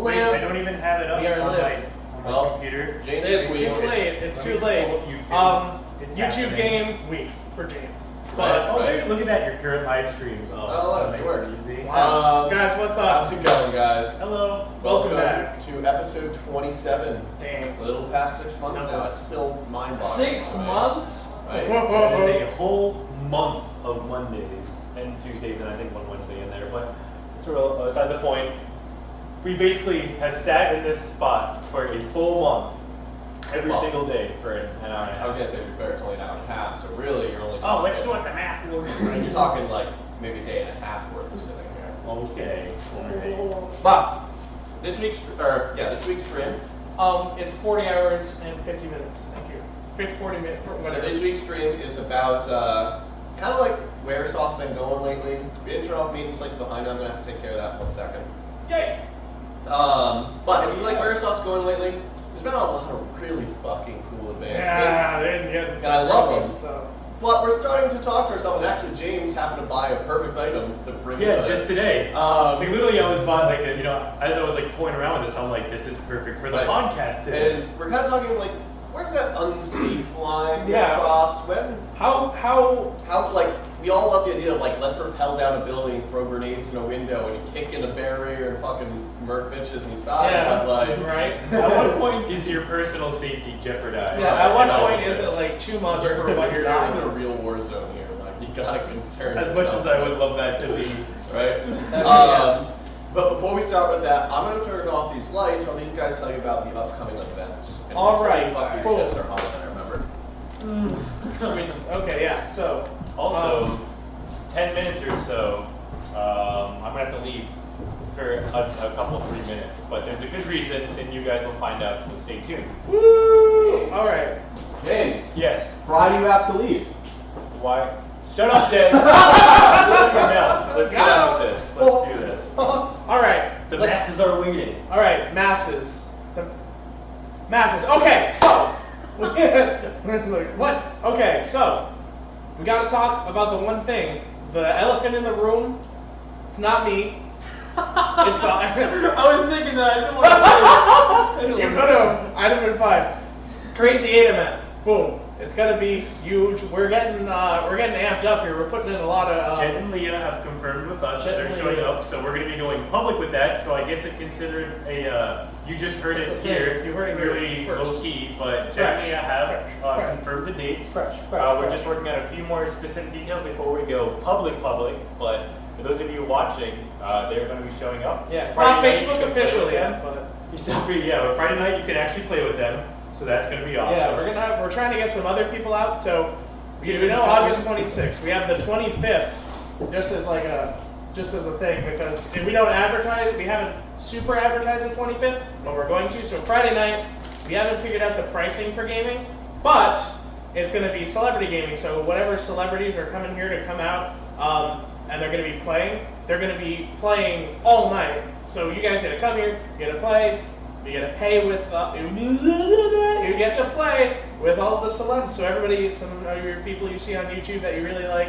live. I don't even have it up on my computer. It's too late. It's too late. YouTube game week for James. But look at that, your current live streams. Oh, it works. Easy. Wow. Guys, what's up? How's it going, guys? Hello. Welcome back to episode 27. Dang. A little past 6 months now. It's still mind-boggling. 6 months? Right? That is a whole month of Mondays and Tuesdays, and I think one Wednesday in there. But it's real aside the point. We basically have sat in this spot for a full month. Every single day for an hour and a half. I was going to say, to be fair, it's only an hour and a half, so really you're only Oh, talking... let's do it the math. You're talking like maybe a day and a half worth of sitting here. Okay. But this week's stream. It's 40 hours and 50 minutes. Thank you. 40 minutes. So this week's stream is about kind of like where Airsoft's been going lately. The intro being slightly behind, I'm going to have to take care of that in 1 second. Yay! But it's like where Airsoft's going lately. There's been a lot of really fucking cool advancements. And I love them. But we're starting to talk to ourselves, and actually James happened to buy a perfect item to bring with us. Just today. Like literally I was buying as I was like toying around with this, I'm like, this is perfect for the podcast today. We're kind of talking like, where's that unsafe line get crossed? How like, we all love the idea of like, let's rappel down a building, throw grenades in a window, and you kick in a barrier and fucking murk bitches inside. Yeah, but like, right. At what point is your personal safety jeopardized? Yeah, at what point is it like too much for what you're not in doing? a real war zone here. Like, you gotta concern as much as I would love that to be. Right? But before we start with that, I'm going to turn off these lights while these guys tell you about the upcoming events. And all right. Cool. Shits are hotter than I remember. Okay, yeah. So also, 10 minutes or so, I'm going to have to leave for a couple, 3 minutes. But there's a good reason, and you guys will find out, so stay tuned. Woo! All right. James. Yes. Why do you have to leave? Why? Shut up, James. Let's get on with this. Let's do this. All right. The masses are waiting. All right, masses. The masses. Okay, so it's like, what? Okay, so we got to talk about the one thing. The elephant in the room. It's not me. It's not. I was thinking that. I didn't want to say it. You could have. I'd have been fine. Crazy Ataman. Boom. It's gonna be huge. We're getting amped up here. We're putting in a lot of. Jet and Leah have confirmed with us that they're showing up, so we're going to be going public with that. So I guess it's considered a. You just heard it here. You heard it really low key, but Jet and Leah have confirmed the dates. We're just working on a few more specific details before we go public. But for those of you watching, they're going to be showing up. Yeah, it's not Facebook official yet, but Friday night you can actually play with them. So that's going to be awesome. Yeah, we're trying to get some other people out. So we know August 26th. We have the 25th just as a thing because if we don't advertise, we haven't super advertised the 25th, but we're going to. So Friday night, we haven't figured out the pricing for gaming, but it's going to be celebrity gaming. So whatever celebrities are coming here to come out, and they're going to be playing. They're going to be playing all night. So you guys got to come here, you got to play. You get to pay with, you get to play with all the celebs. So everybody, some of your people you see on YouTube that you really like,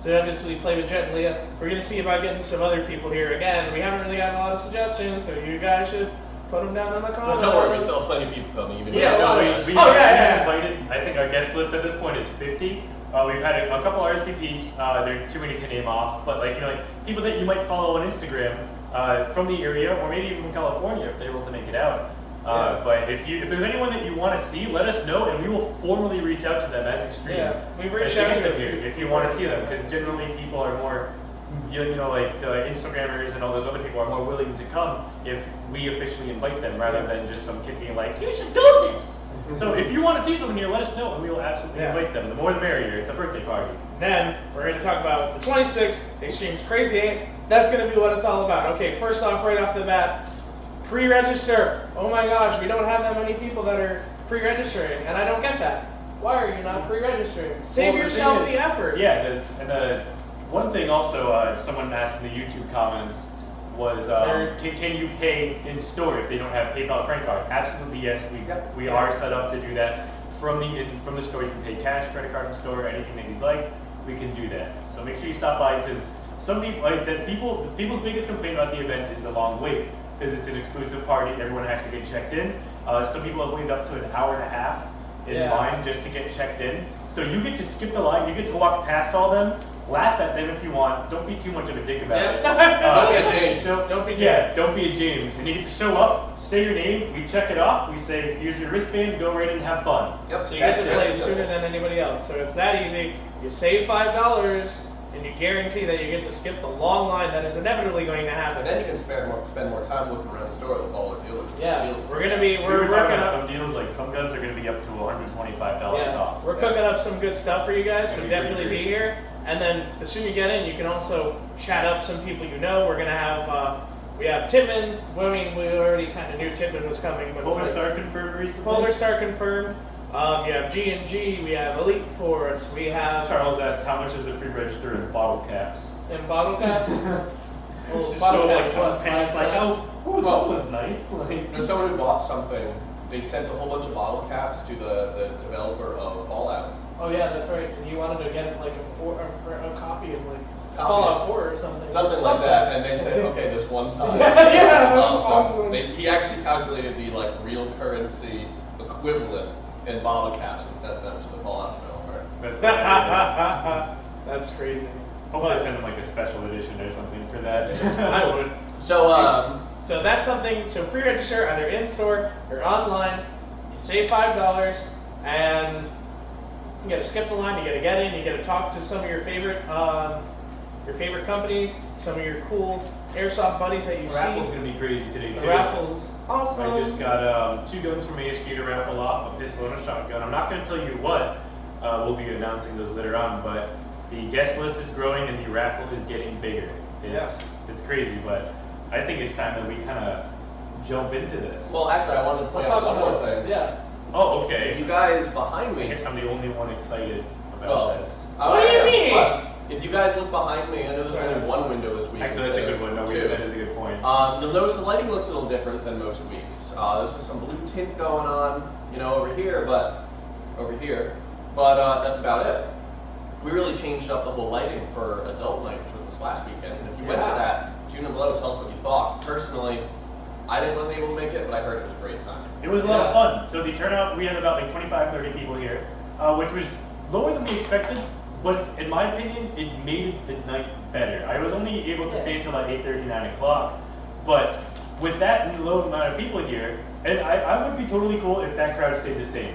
so don't just really play with Jet and Leah. We're going to see about getting some other people here. Again, we haven't really gotten a lot of suggestions, so you guys should put them down in the comments. Don't worry, we still have plenty of people coming. Even we invited, I think our guest list at this point is 50. We've had a couple RSVPs. There are too many to name off, but people that you might follow on Instagram. From the area, or maybe even from California if they're able to make it out. But if there's anyone that you want to see, let us know, and we will formally reach out to them as Extreme. Yeah, we've reached out to them here if you want to see them, because generally people are more, like Instagrammers and all those other people are more willing to come if we officially invite them rather than just some kid being like, you should do this. So if you want to see someone here, let us know, and we will absolutely invite them. The more the merrier. It's a birthday party. Then we're going to talk about the 26th, Extreme's Crazy 8. That's going to be what it's all about. Okay, first off, right off the bat, pre-register. Oh my gosh, we don't have that many people that are pre-registering, and I don't get that. Why are you not pre-registering? Save yourself the effort. Yeah, and one thing also, someone asked in the YouTube comments was, can you pay in store if they don't have PayPal credit card? Absolutely yes, we are set up to do that. From the store, you can pay cash, credit card in the store, anything that you'd like, we can do that. So make sure you stop by because some people, people's biggest complaint about the event is the long wait. because it's an exclusive party. Everyone has to get checked in. Some people have waited up to an hour and a half in line just to get checked in. So you get to skip the line. You get to walk past all them, laugh at them if you want. Don't be too much of a dick about it. Don't be a James. Don't be James. Yeah, don't be a James. And you get to show up, say your name, we check it off, we say, here's your wristband, go right in and have fun. Yep. So you get to play sooner than anybody else. So it's that easy. You save $5, and you guarantee that you get to skip the long line that is inevitably going to happen. And then you can spend more time looking around the store with all the dealers. Yeah, we're working talking on about some deals, like some guns are going to be up to $125 off. We're cooking up some good stuff for you guys, so definitely be here. And then the sooner you get in, you can also chat up some people you know. We're going to have, we have Tipman. I mean, we already kind of knew Tipman was coming. But Polar Star confirmed recently? Polar Star confirmed. You have G&G, we have Elite Force, we have... Charles asked how much is the free register in bottle caps? In bottle caps? Well, just bottle show caps, what, 5 like, cents? oh, that one's nice. Like, There's someone who bought something. They sent a whole bunch of bottle caps to the developer of Fallout. Oh yeah, that's right. And you wanted to get like a copy of like Copies. Fallout 4 or something. Something like that, and they said, okay, this one time. Yeah, that was awesome. He actually calculated the like real currency equivalent in bottle caps and sent them to the Fallout developer. That's crazy. Hopefully I send them like a special edition or something for that. I would. So that's something. So pre-register either in store or online. You save $5, and you get to skip the line. You get to get in. You get to talk to some of your favorite companies, some of your cool airsoft buddies that you see. The raffle's gonna be crazy today too. The raffle's awesome. I just got 2 guns from ASG to raffle off, a pistol and a shotgun. I'm not gonna tell you what. We'll be announcing those later on, but the guest list is growing and the raffle is getting bigger. It's crazy, but I think it's time that we kind of jump into this. well, actually, I wanted to point out one more thing. Yeah. Oh, okay. You guys behind me. I guess I'm the only one excited about this. What do you mean? But if you guys look behind me, I know there's only one window this week. Actually, that's a good one. No, two. that is a good point. You'll notice the lighting looks a little different than most weeks. There's just some blue tint going on, over here, but that's about it. We really changed up the whole lighting for adult night, which was this last weekend. And if you went to that, June and below, tell us what you thought. Personally, I wasn't able to make it, but I heard it was a great time. It was a lot of fun. So the turnout, we had about like 25, 30 people here, which was lower than we expected, but in my opinion, it made the night better. I was only able to stay until like 8:30, 9 o'clock, but with that low amount of people here, and I would be totally cool if that crowd stayed the same.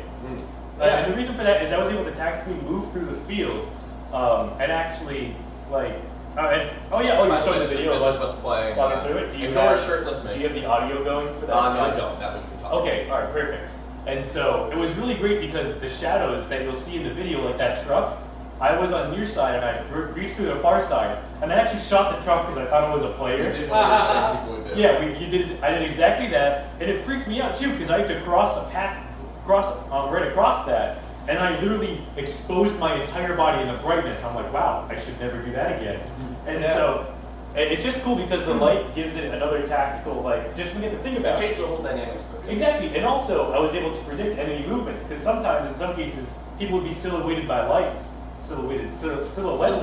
And the reason for that is I was able to tactically move through the field and actually like. You're showing the video. This is what's playing. Walking through it. Do you have the audio going for that? No, I don't. That we can talk. Okay, all right, perfect. And so it was really great because the shadows that you'll see in the video, like that truck, I was on your side and I reached through the far side, and I actually shot the truck because I thought it was a player. You did what you said people would do. Yeah, I did exactly that, and it freaked me out too because I had to cross a path, right across that. And I literally exposed my entire body in the brightness. I'm like, wow, I should never do that again. And so it's just cool because the light gives it another tactical, like, just to get to think about. It changed the whole dynamics of it. Exactly. And also, I was able to predict enemy movements because sometimes, in some cases, people would be silhouetted by lights. Silhouetted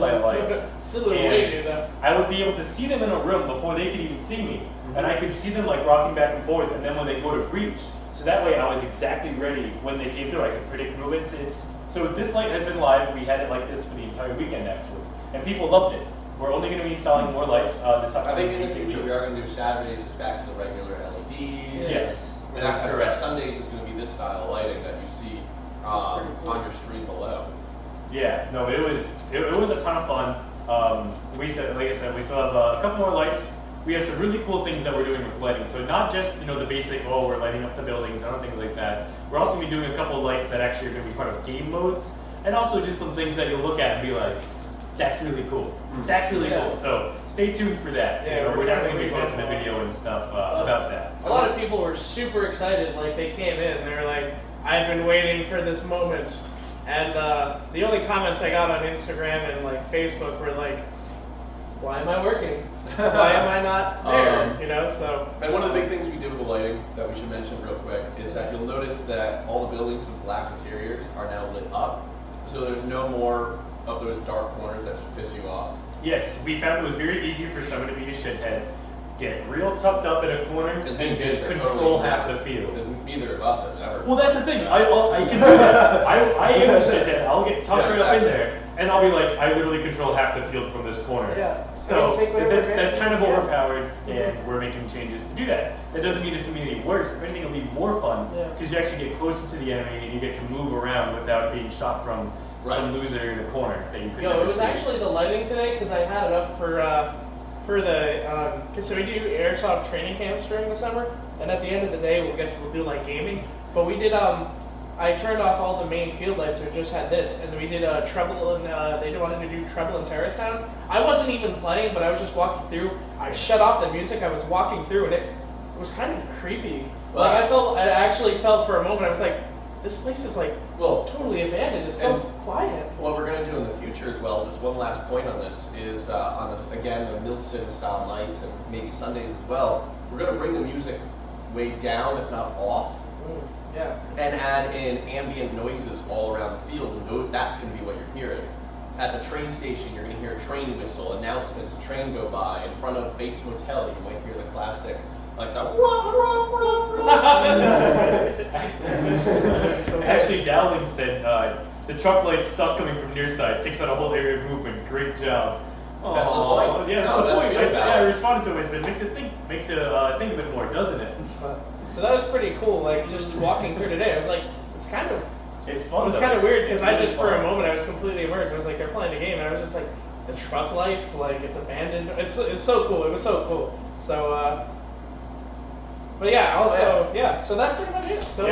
by lights. Silhouetted. I would be able to see them in a room before they could even see me. And I could see them like rocking back and forth, and then when they go to breach. So that way I was exactly ready when they came through. I could predict movements. So this light has been live. We had it like this for the entire weekend actually. And people loved it. We're only going to be installing more lights. I think in the future we are going to do Saturdays is back to the regular LEDs. Yes. And that's correct. Sundays is going to be this style of lighting that you see on your screen below. Yeah, no, it was a ton of fun. Like I said, we still have a couple more lights. We have some really cool things that we're doing with lighting. So not just the basic, we're lighting up the buildings, I don't think like that. We're also going to be doing a couple of lights that actually are going to be part of game modes, and also just some things that you'll look at and be like, that's really cool. That's really cool. So stay tuned for that. Yeah, we're definitely going to be posting a video and stuff about that. A lot of people were super excited. Like they came in, and they were like, "I've been waiting for this moment." And the only comments I got on Instagram and like Facebook were like, "Why am I working? Why am I not there?" So. And one of the big things we did with the lighting that we should mention real quick is that you'll notice that all the buildings with black interiors are now lit up, so there's no more of those dark corners that just piss you off. Yes, we found it was very easy for someone to be a shithead. get real tucked up in a corner and just control half the field. Because neither of us have ever. Well, that's the thing. I can do that. I aim to sit there. I'll get tucked right up in there, and I'll be like, I literally control half the field from this corner. Yeah. So that's kind of overpowered, and we're making changes to do that. That doesn't mean it's going to be any worse. If anything, it'll be more fun because you actually get closer to the enemy and you get to move around without being shot from some loser in the corner that you could never it was see. actually the lighting today because I had it up for the so we do airsoft training camps during the summer, and at the end of the day we'll do like gaming. But we did I turned off all the main field lights and just had this, and we did treble and they wanted to do treble and terra sound. I wasn't even playing, but I was just walking through. I shut off the music. I was walking through, and it was kind of creepy. Like I actually felt for a moment. I was like, this place is like totally abandoned. It's so quiet. What we're going to do in the future as well, just one last point on this, is on this, again, the Milton style nights and maybe Sundays as well, we're going to bring the music way down, if not off. Yeah. And add in ambient noises all around the field, and that's going to be what you're hearing. At the train station, you're going to hear a train whistle, announcements, a train go by. In front of Bates Motel, you might hear the classic, like the Actually, Dowling said the truck lights stuff coming from near side takes out a whole area of movement. Great job. That's the point. Yeah, that's the point. I responded to it. I said, makes it think a bit more, doesn't it? So that was pretty cool. Like just walking through today, I was like, it's fun. It was kind of weird because I just for a moment I was completely immersed. I was like, they're playing the game, and I was just like, the truck lights, like it's abandoned. It's so cool. It was so cool. So, but yeah, also So that's pretty much it. So we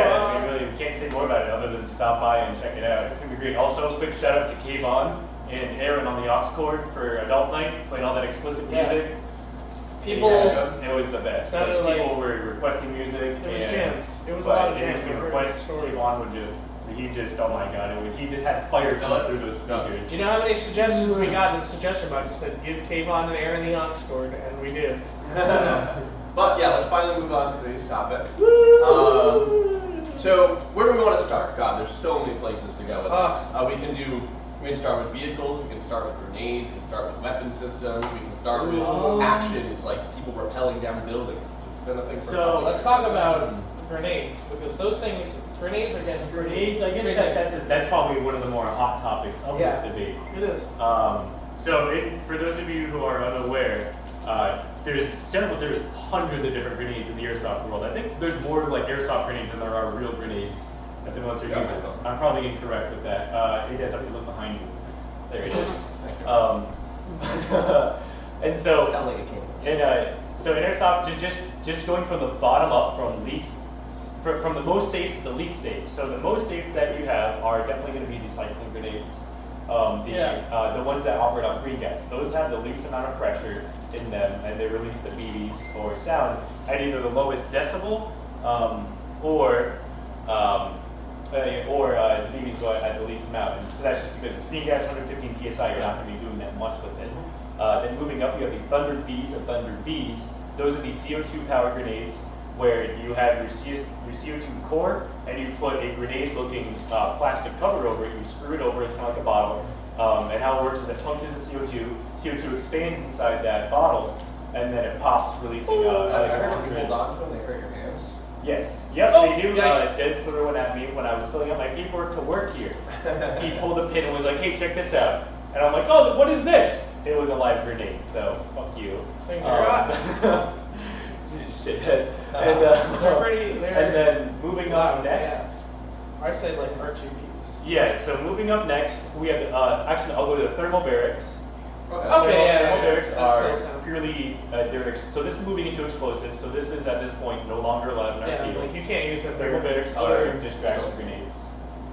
can't say more about it other than stop by and check it out. It's gonna be great. Also, a quick shout out to Kayvon and Aaron on the aux cord for Adult Night, playing all that explicit music. People, it was the best. People were requesting music. It was jams. It was a lot of jams. Kayvon would just. Oh my god, he just had fire coming through those speakers. Do you know how many suggestions we got in the suggestion box? It said, give Kayvon and Aaron the aux cord, and we did. But yeah, let's finally move on to today's topic. So, where do we want to start? God, there's so many places to go with this. We can start with vehicles, we can start with grenades, we can start with weapon systems, we can start with actions like people rappelling down buildings. It's been a thing for let's talk about grenades, because grenades are getting grenades. I guess that's probably one of the more hot topics of this debate. It is. For those of you who are unaware, there's hundreds of different grenades in the airsoft world. I think there's more like airsoft grenades than there are real grenades that the military uses. I'm probably incorrect with that. You guys have to look behind you. There it is. And so, sound like a king. So in airsoft, just going from the bottom up, from the most safe to the least safe. So the most safe that you have are definitely going to be the cyclone grenades. The ones that operate on green gas. Those have the least amount of pressure in them, and they release the BBs or sound at either the lowest decibel or the BBs go at the least amount. And so that's just because it's green gas, 115 psi. You're not going to be doing that much with it. Then moving up, you have the Thunder Bs or Thunder Vs. Those are the CO2 powered grenades, where you have your CO2 core and you put a grenade-looking plastic cover over it. You screw it over, it's kind of like a bottle. And how it works is that punctures the CO2. CO2 expands inside that bottle, and then it pops, releasing. I heard if you hold on to them, they hurt your hands. Yes. Yep, they do. Des put one at me when I was filling out my paperwork to work here. He pulled a pin and was like, "Hey, check this out." And I'm like, "Oh, what is this?" It was a live grenade. So fuck you. Things are hot. Shithead. And then moving on next. I say like R2Ps. Yeah, so moving up next, we have, actually I'll go to the thermal barracks. Thermal barracks are purely, so this is moving into explosives, so this is at this point no longer allowed in our field. Like you can't use them. Thermal barracks are distraction grenades.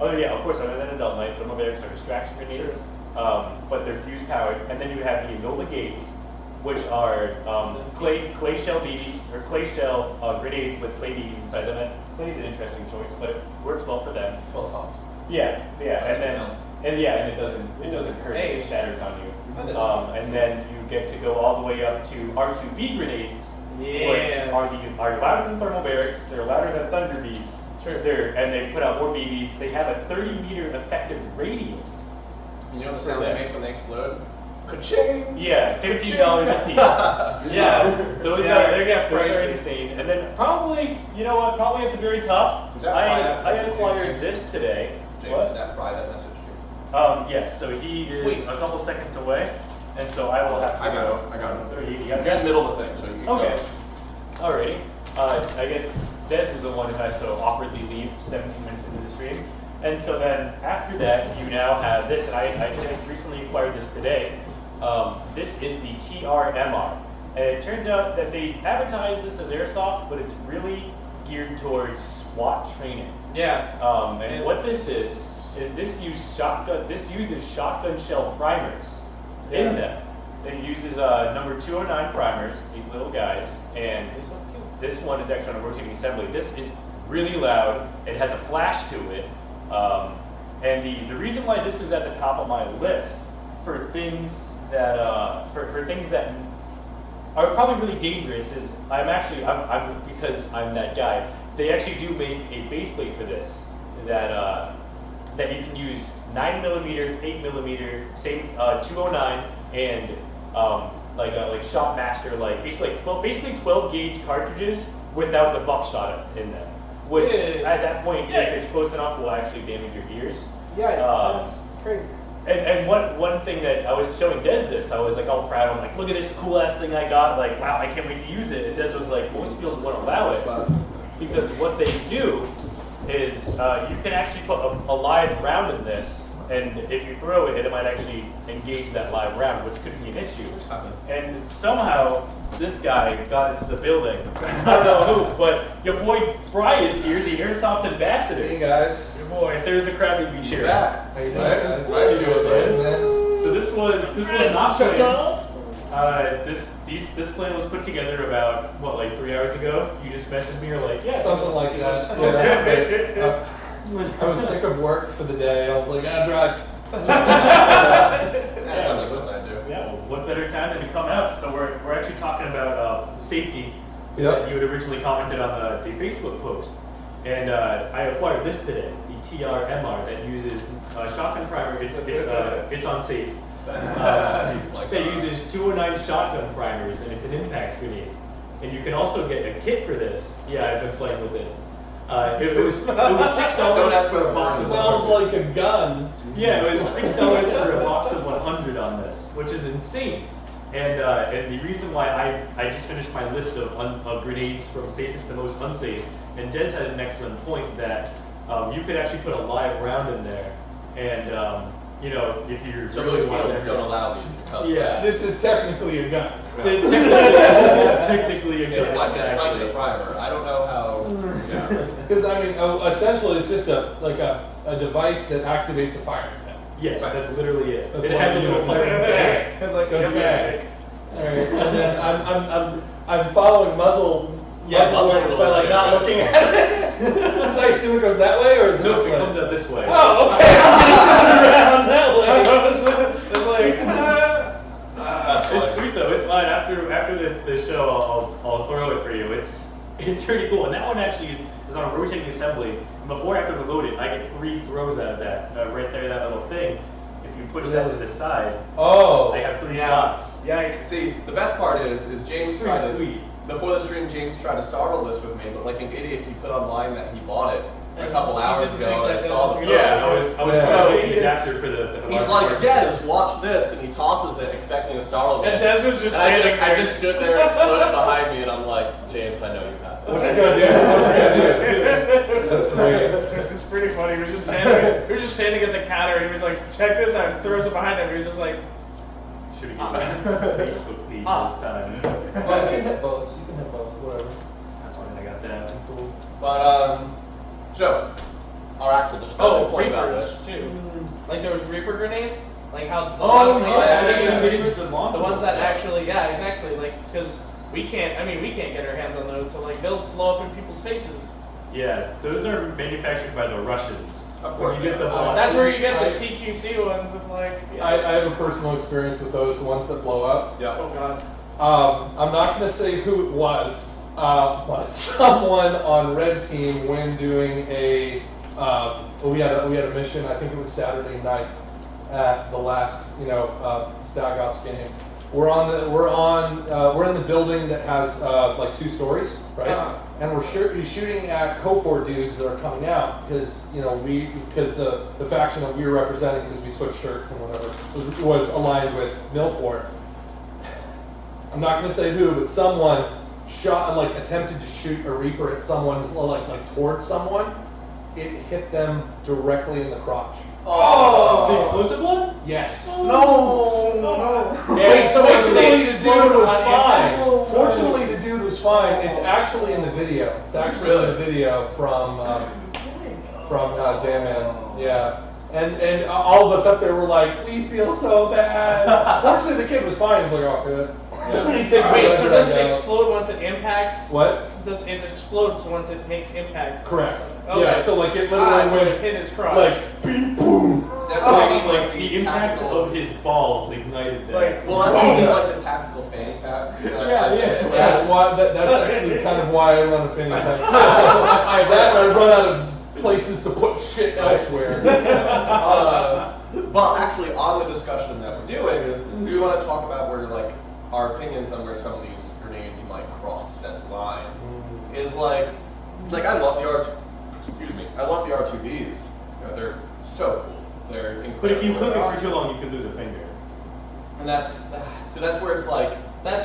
Oh yeah, of course, other than adult night, thermal barracks are distraction grenades, but they're fuse powered. And then you have the Enola gates, which are clay shell BBs, or clay shell grenades with clay BBs inside them. And clay is an interesting choice, but it works well for them. Well, soft. Yeah, and it doesn't hurt. It shatters on you. And then you get to go all the way up to R2B grenades, which are louder than thermal barracks. They're louder than Thunder Bs. Sure. And they put out more BBs. They have a 30-meter effective radius. You know the sound they make when they explode? Ka-ching! Yeah, $15 a piece. Yeah, those are insane. And then probably, you know what? Probably at the very top, I acquired this today. James, What? did that fry that message to you? Yes. So he is a couple seconds away, and so I will have to go. I got it. You You're got in the middle of the thing, so you can Okay. go. Alrighty. I guess Des is the one who has to awkwardly leave 17 minutes into the stream. And so then after that, you now have this, and I just recently acquired this today. This is the TRMR. And it turns out that they advertise this as Airsoft, but it's really geared towards SWAT training. Yeah. And what this is this uses shotgun shell primers in them. It uses number 209 primers, these little guys, and this one is actually on a rotating assembly. This is really loud. It has a flash to it. And the reason why this is at the top of my list for things that for things that are probably really dangerous is I'm because I'm that guy. They actually do make a base plate for this that you can use 9mm, 8mm, same 209, and like Shotmaster, like basically 12 gauge cartridges without the buckshot in them, which at that point, if it's close enough, will actually damage your ears. Yeah, that's crazy. And one thing that I was showing Des this, I was like all proud. I'm like, look at this cool ass thing I got. Like, wow, I can't wait to use it. And Des was like, most fields won't allow it because what they do is you can actually put a live round in this, and if you throw it, it might actually engage that live round, which could be an issue. And somehow this guy got into the building. I don't know who, but your boy Fry is here, the Airsoft ambassador. Hey guys. Your boy. If there's a crowd, you'd be cheering. How you doing, guys? Right, man. So this was not planned. This plan was put together about what, like 3 hours ago. You just messaged me, or like, yeah, Something like that. Yeah, I was sick of work for the day. I was like, drive. That sounds like something I do. Yeah, well, what better time than to come out? So we're actually talking about safety that you had originally commented on the Facebook post. And I acquired this today, the TRMR, that uses shotgun primer. It's Unsafe. That uses 209 shotgun primers, and it's an impact grenade. And you can also get a kit for this. Yeah, I've been playing with it. It was $6 for a box of 100. Smells like a gun. Yeah, it was $6 for a box of 100 on this, which is insane. And the reason why I just finished my list of grenades from safest to most unsafe, and Des had an excellent point that you could actually put a live round in there, and you know, if you're So really fields don't allow these because This is technically a gun. Technically a gun. Like it strikes a primer. I don't know how. Because I mean, essentially, it's just a device that activates a firing pin. Yes, that's literally it. That's It has a little firing pin. Goes bang. All right, and then I'm following muzzle works by like not looking at it. So I assume it goes that way, or is it No, this it way? comes out this way. Oh, okay. I'm just around that way. It's like, It's sweet though. It's fine. After the show, I'll throw it for you. It's pretty cool. And that one actually is on a rotating assembly. And before I have to reload it, I get 3 throws out of that. Right there, that little thing. If you push that to the side, I have 3 shots. Yikes. See, the best part is James It's tried pretty to, sweet. before the stream, James tried to startle this with me, but like an idiot, he put online that he bought it a couple hours ago, and I saw the Yeah, I was trying to make the adapter for the He's large like, cartridge. Des, watch this, and he tosses it, expecting to startle me. And Des was just And standing I there. just stood there and exploded behind me, and I'm like, James, I know you have What that. you gonna do? What you gonna do? That's great. It's pretty funny. He was just standing at the counter, and he was like, "Check this out." And throws it behind him. He was just like, Should have given my Facebook page this time. Well, you can hit both. You can hit both. Whatever. That's why I got that. Cool. But, so, our actual discussion point about Reapers this. too. Like there was Reaper grenades. Like how the The ones that actually, exactly. Like because we can't get our hands on those. So like they'll blow up in people's faces. Yeah, those are manufactured by the Russians. Of course. You get the That's where you get the CQC ones. It's like I have a personal experience with those, the ones that blow up. Yeah. oh god. I'm not going to say who it was, but someone on Red Team, when doing we had a mission, I think it was Saturday night, at the last, Stag Ops game. We're in the building that has like 2 stories, right? And we're shooting at Cofor dudes that are coming out because the faction that we were representing, because we switched shirts and whatever, was aligned with Milford. I'm not going to say who, but someone attempted to shoot a Reaper at someone's like towards someone. It hit them directly in the crotch. Oh, the explosive one? Yes. No. And so fortunately, the dude was fine. impact? Fortunately, the dude was fine. It's actually in the video. It's actually in the video from Damon. Yeah. And all of us up there were like, we feel so bad. Fortunately, the kid was fine. He's like, oh, good. Yeah. Wait, so does it explode once it impacts? What? Does it explodes once it makes impact? Correct. Okay. Yeah, so like it literally so went it hit his crotch. like boom, boom. That's what I mean, Like the impact of his balls ignited that. Like, well, that's what I mean, like the tactical fanny pack. That's why. That's actually kind of why I run a fanny pack. That and I run out of places to put shit elsewhere. But actually, on the discussion that we're doing is, do we want to talk about where like our opinions on where some of these grenades might cross that line? Is like I love the R2Bs. They're so cool. They're incredible. But if you cook it for too long, you could lose a finger. And that's where it's like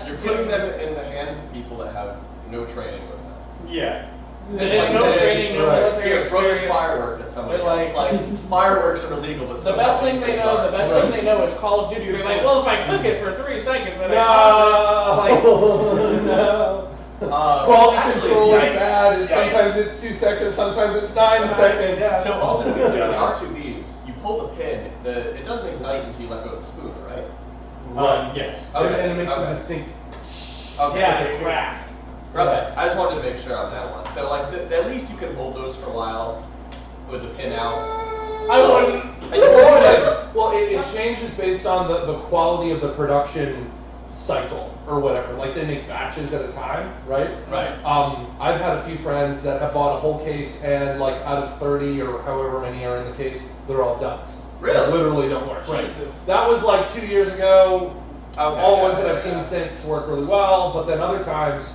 you're putting them in the hands of people that have no training with them. Yeah. There's like no training, no military Here, throw this experience. firework at somebody. But, It's like fireworks are illegal, but The best thing they know is Call of Duty. They're like, well, if I cook it for 3 seconds, then No. Quality control is bad. Sometimes it's 2 seconds. Sometimes it's 9 seconds. Yeah. So ultimately, with the R2Bs, you pull the pin. It doesn't ignite until you let go of the spoon, right? Yes. Okay. And it makes Okay. a distinct. Okay. Yeah, they crack. Okay, I just wanted to make sure on that one. So like, at least you can hold those for a while with the pin out. I wouldn't. Well, it changes based on the quality of the production cycle or whatever. Like they make batches at a time, right? Right. I've had a few friends that have bought a whole case and like out of 30 or however many are in the case, they're all duds. Really? They literally don't work. Right. Jesus. That was like 2 years ago. Okay, All the ones yeah, that I've yeah. seen since work really well, but then other times,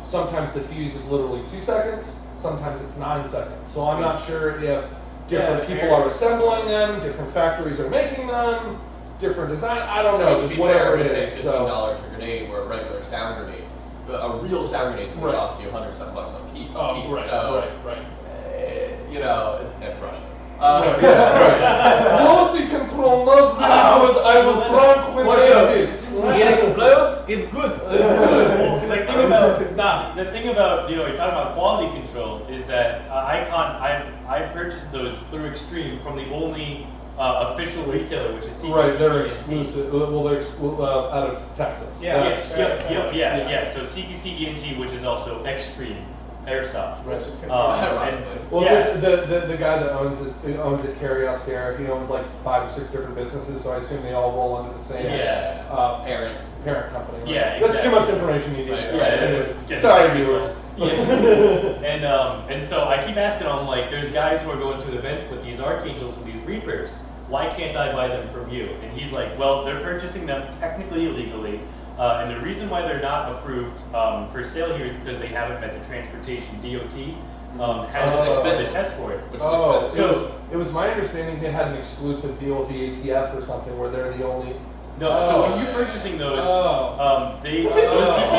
sometimes the fuse is literally 2 seconds, sometimes it's 9 seconds. So I'm not sure if different people are assembling them, different factories are making them, different design. I don't know, just whatever it is. $15 So. grenade, where a regular sound grenade, a real sound grenade, is going to cost you $100-something on a piece. Right, So, right. And Russia. Quality control, not very good. I was drunk when they did this. It explodes. It's good. Because the thing about you're talking about quality control is that I purchased those through Extreme from the only official retailer, which is CQC. Right, they're exclusive. Well, they're out of Texas. Yeah. Yeah. So CQC ENT, which is also Extreme Airsoft. Right. Well, Yeah. the guy that owns it, Carry Out Scare, he owns like 5 or 6 different businesses, so I assume they all roll under the same parent company. Right? Yeah, That's too exactly. much information you need. Right, Right. yeah, Anyways, it's sorry, viewers. And so I keep asking him, like, there's guys who are going to events with these Archangels and these Reapers. Why can't I buy them from you? And he's like, well, they're purchasing them technically illegally. And the reason why they're not approved for sale here is because they haven't met the transportation DOT hasn't been the test for it. Which is expensive. It was my understanding they had an exclusive deal with the ATF or something where they're the only. No, so when you're purchasing those,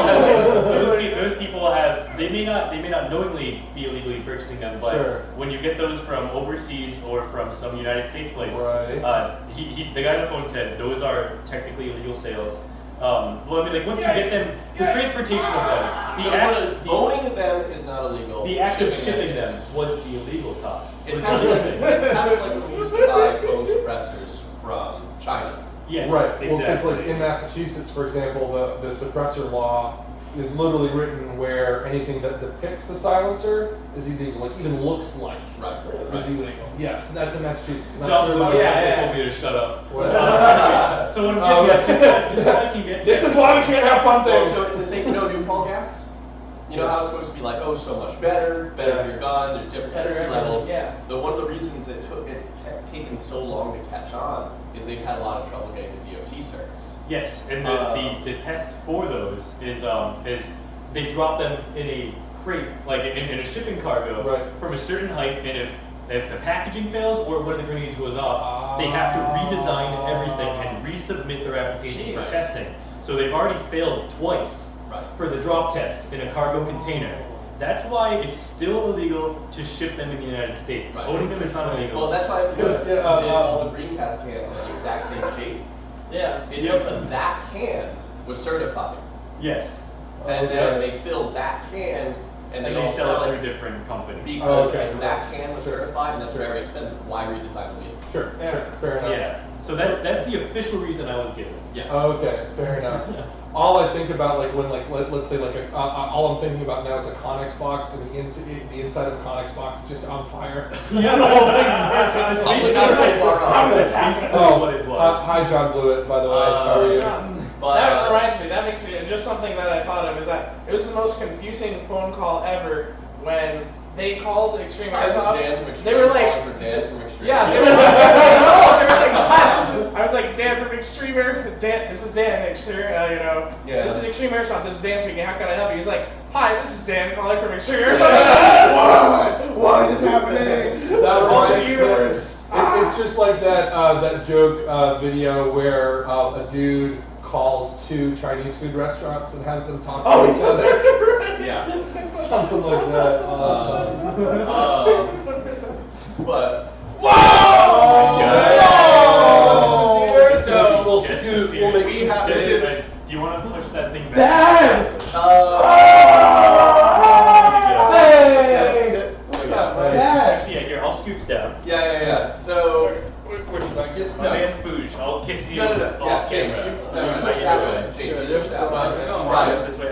those people have they may not knowingly be illegally purchasing them, but when you get those from overseas or from some United States place, the guy on the phone said those are technically illegal sales. Well, I mean, like once you get them, the transportation of them, owning them is not illegal. The act of shipping them was the illegal cost. It's kind of like when we used to buy cone suppressors from China. Yes, Right. exactly. Well, because like in Massachusetts, for example, the suppressor law is literally written where anything that depicts the silencer is illegal, like even looks like is illegal. Yes, that's in Massachusetts. Not sure about told me to shut up. So what I'm getting at, just so I can get this is why we can't have fun Well, things. so to say no Newport gas? You know how it's supposed to be like, oh, so much better for your gun, there's different energy levels. Yeah. One of the reasons it's taken so long to catch on is they've had a lot of trouble getting the DOT certs. Yes, and the test for those is they drop them in a crate, like in a shipping cargo, from a certain height, and if the packaging fails or one of the grenades goes off, they have to redesign everything and resubmit their application for testing. So they've already failed twice for the drop test in a cargo container. That's why it's still illegal to ship them in the United States. Owning them is not illegal. Well, that's why because all the green cast cans are the exact same shape. Yeah. It's because that can was certified. Yes. And then they filled that can and they all sell it through different companies. Because that can was certified and that's very expensive. Why redesign the wheel? Sure, fair enough. Yeah. So that's the official reason I was given. Yeah. Okay, fair enough. All I think about, like when, let's say, all I'm thinking about now is a Connex box, and the inside of a Connex box is just on fire. Yeah, the whole thing. That's basically what it was. Hi, John Blewett, by the way. How are you? That reminds me. That makes me just something that I thought of is that it was the most confusing phone call ever when they called Extreme Airsoft. They were like, for Dan from Extreme. yeah, they were like, I was like, Dan from Extreme Air. Dan, this is Dan Extreme. This is Extreme Airsoft. This is Dan speaking. How can I help you? He's like, hi, this is Dan calling from Extreme Airsoft. What is happening? That reminds me. It's just like that joke video where a dude calls 2 Chinese food restaurants and has them talk to each other. That's right. Yeah. Something like that. But we'll scoot. We'll make some space. Do you want to push that thing back? Dad! Actually, yeah, here, I'll scooch down. Yeah. So, Where should I get my man food? I'll kiss you no. off James, camera. push that way. James, push that way. Right. This way.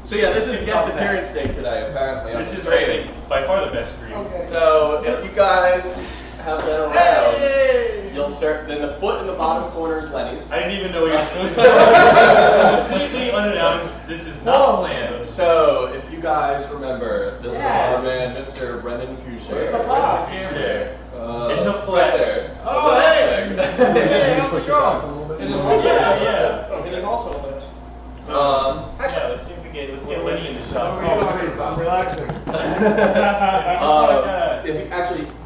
So yeah, this is guest appearance day today, apparently. This is, I think, by far the best stream. So if you guys have been around, you'll start. Then the foot in the bottom corner is Lenny's. I didn't even know you were completely unannounced. This is not planned. So if you guys remember, this is our man, Mr. Brendan Foucher. In the flesh. Right there. Oh, hey! Hey, how's it going? It is also Yeah. It is also lit. Actually, let's see if we get Lenny in the shot. I'm relaxing.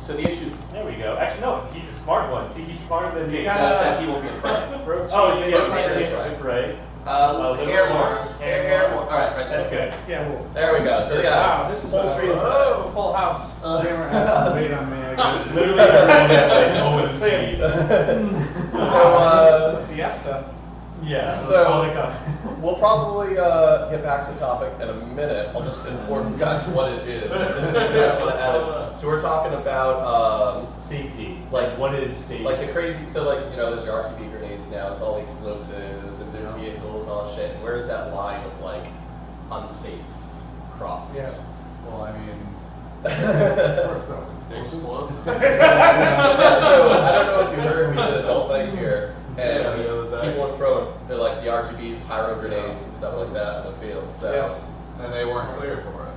So the issues. There we go. Actually, no, he's a smart one. See, he's smarter than me. Said he won't be in front. Oh, yes, Right. right. Hair more. All right, That's good. Yeah. There we go. So yeah. Wow, this is full stream. Full house. Camera has to wait on me, I guess. Literally everyone at like Owen's Same. speed. It's a fiesta. Yeah. So we'll probably get back to the topic in a minute. I'll just inform you guys what it is. So we're talking about safety. Like what is safety? like the crazy. So like there's your RTB grenades now. It's all the explosives and there's vehicles and all that shit. And where is that line of like unsafe cross? Yeah. Well, I mean, explosive. So I don't know if you heard, we did adult night here, and people were throwing the RTBs, pyro grenades, and stuff like that in the field. So, And they weren't cleared for it.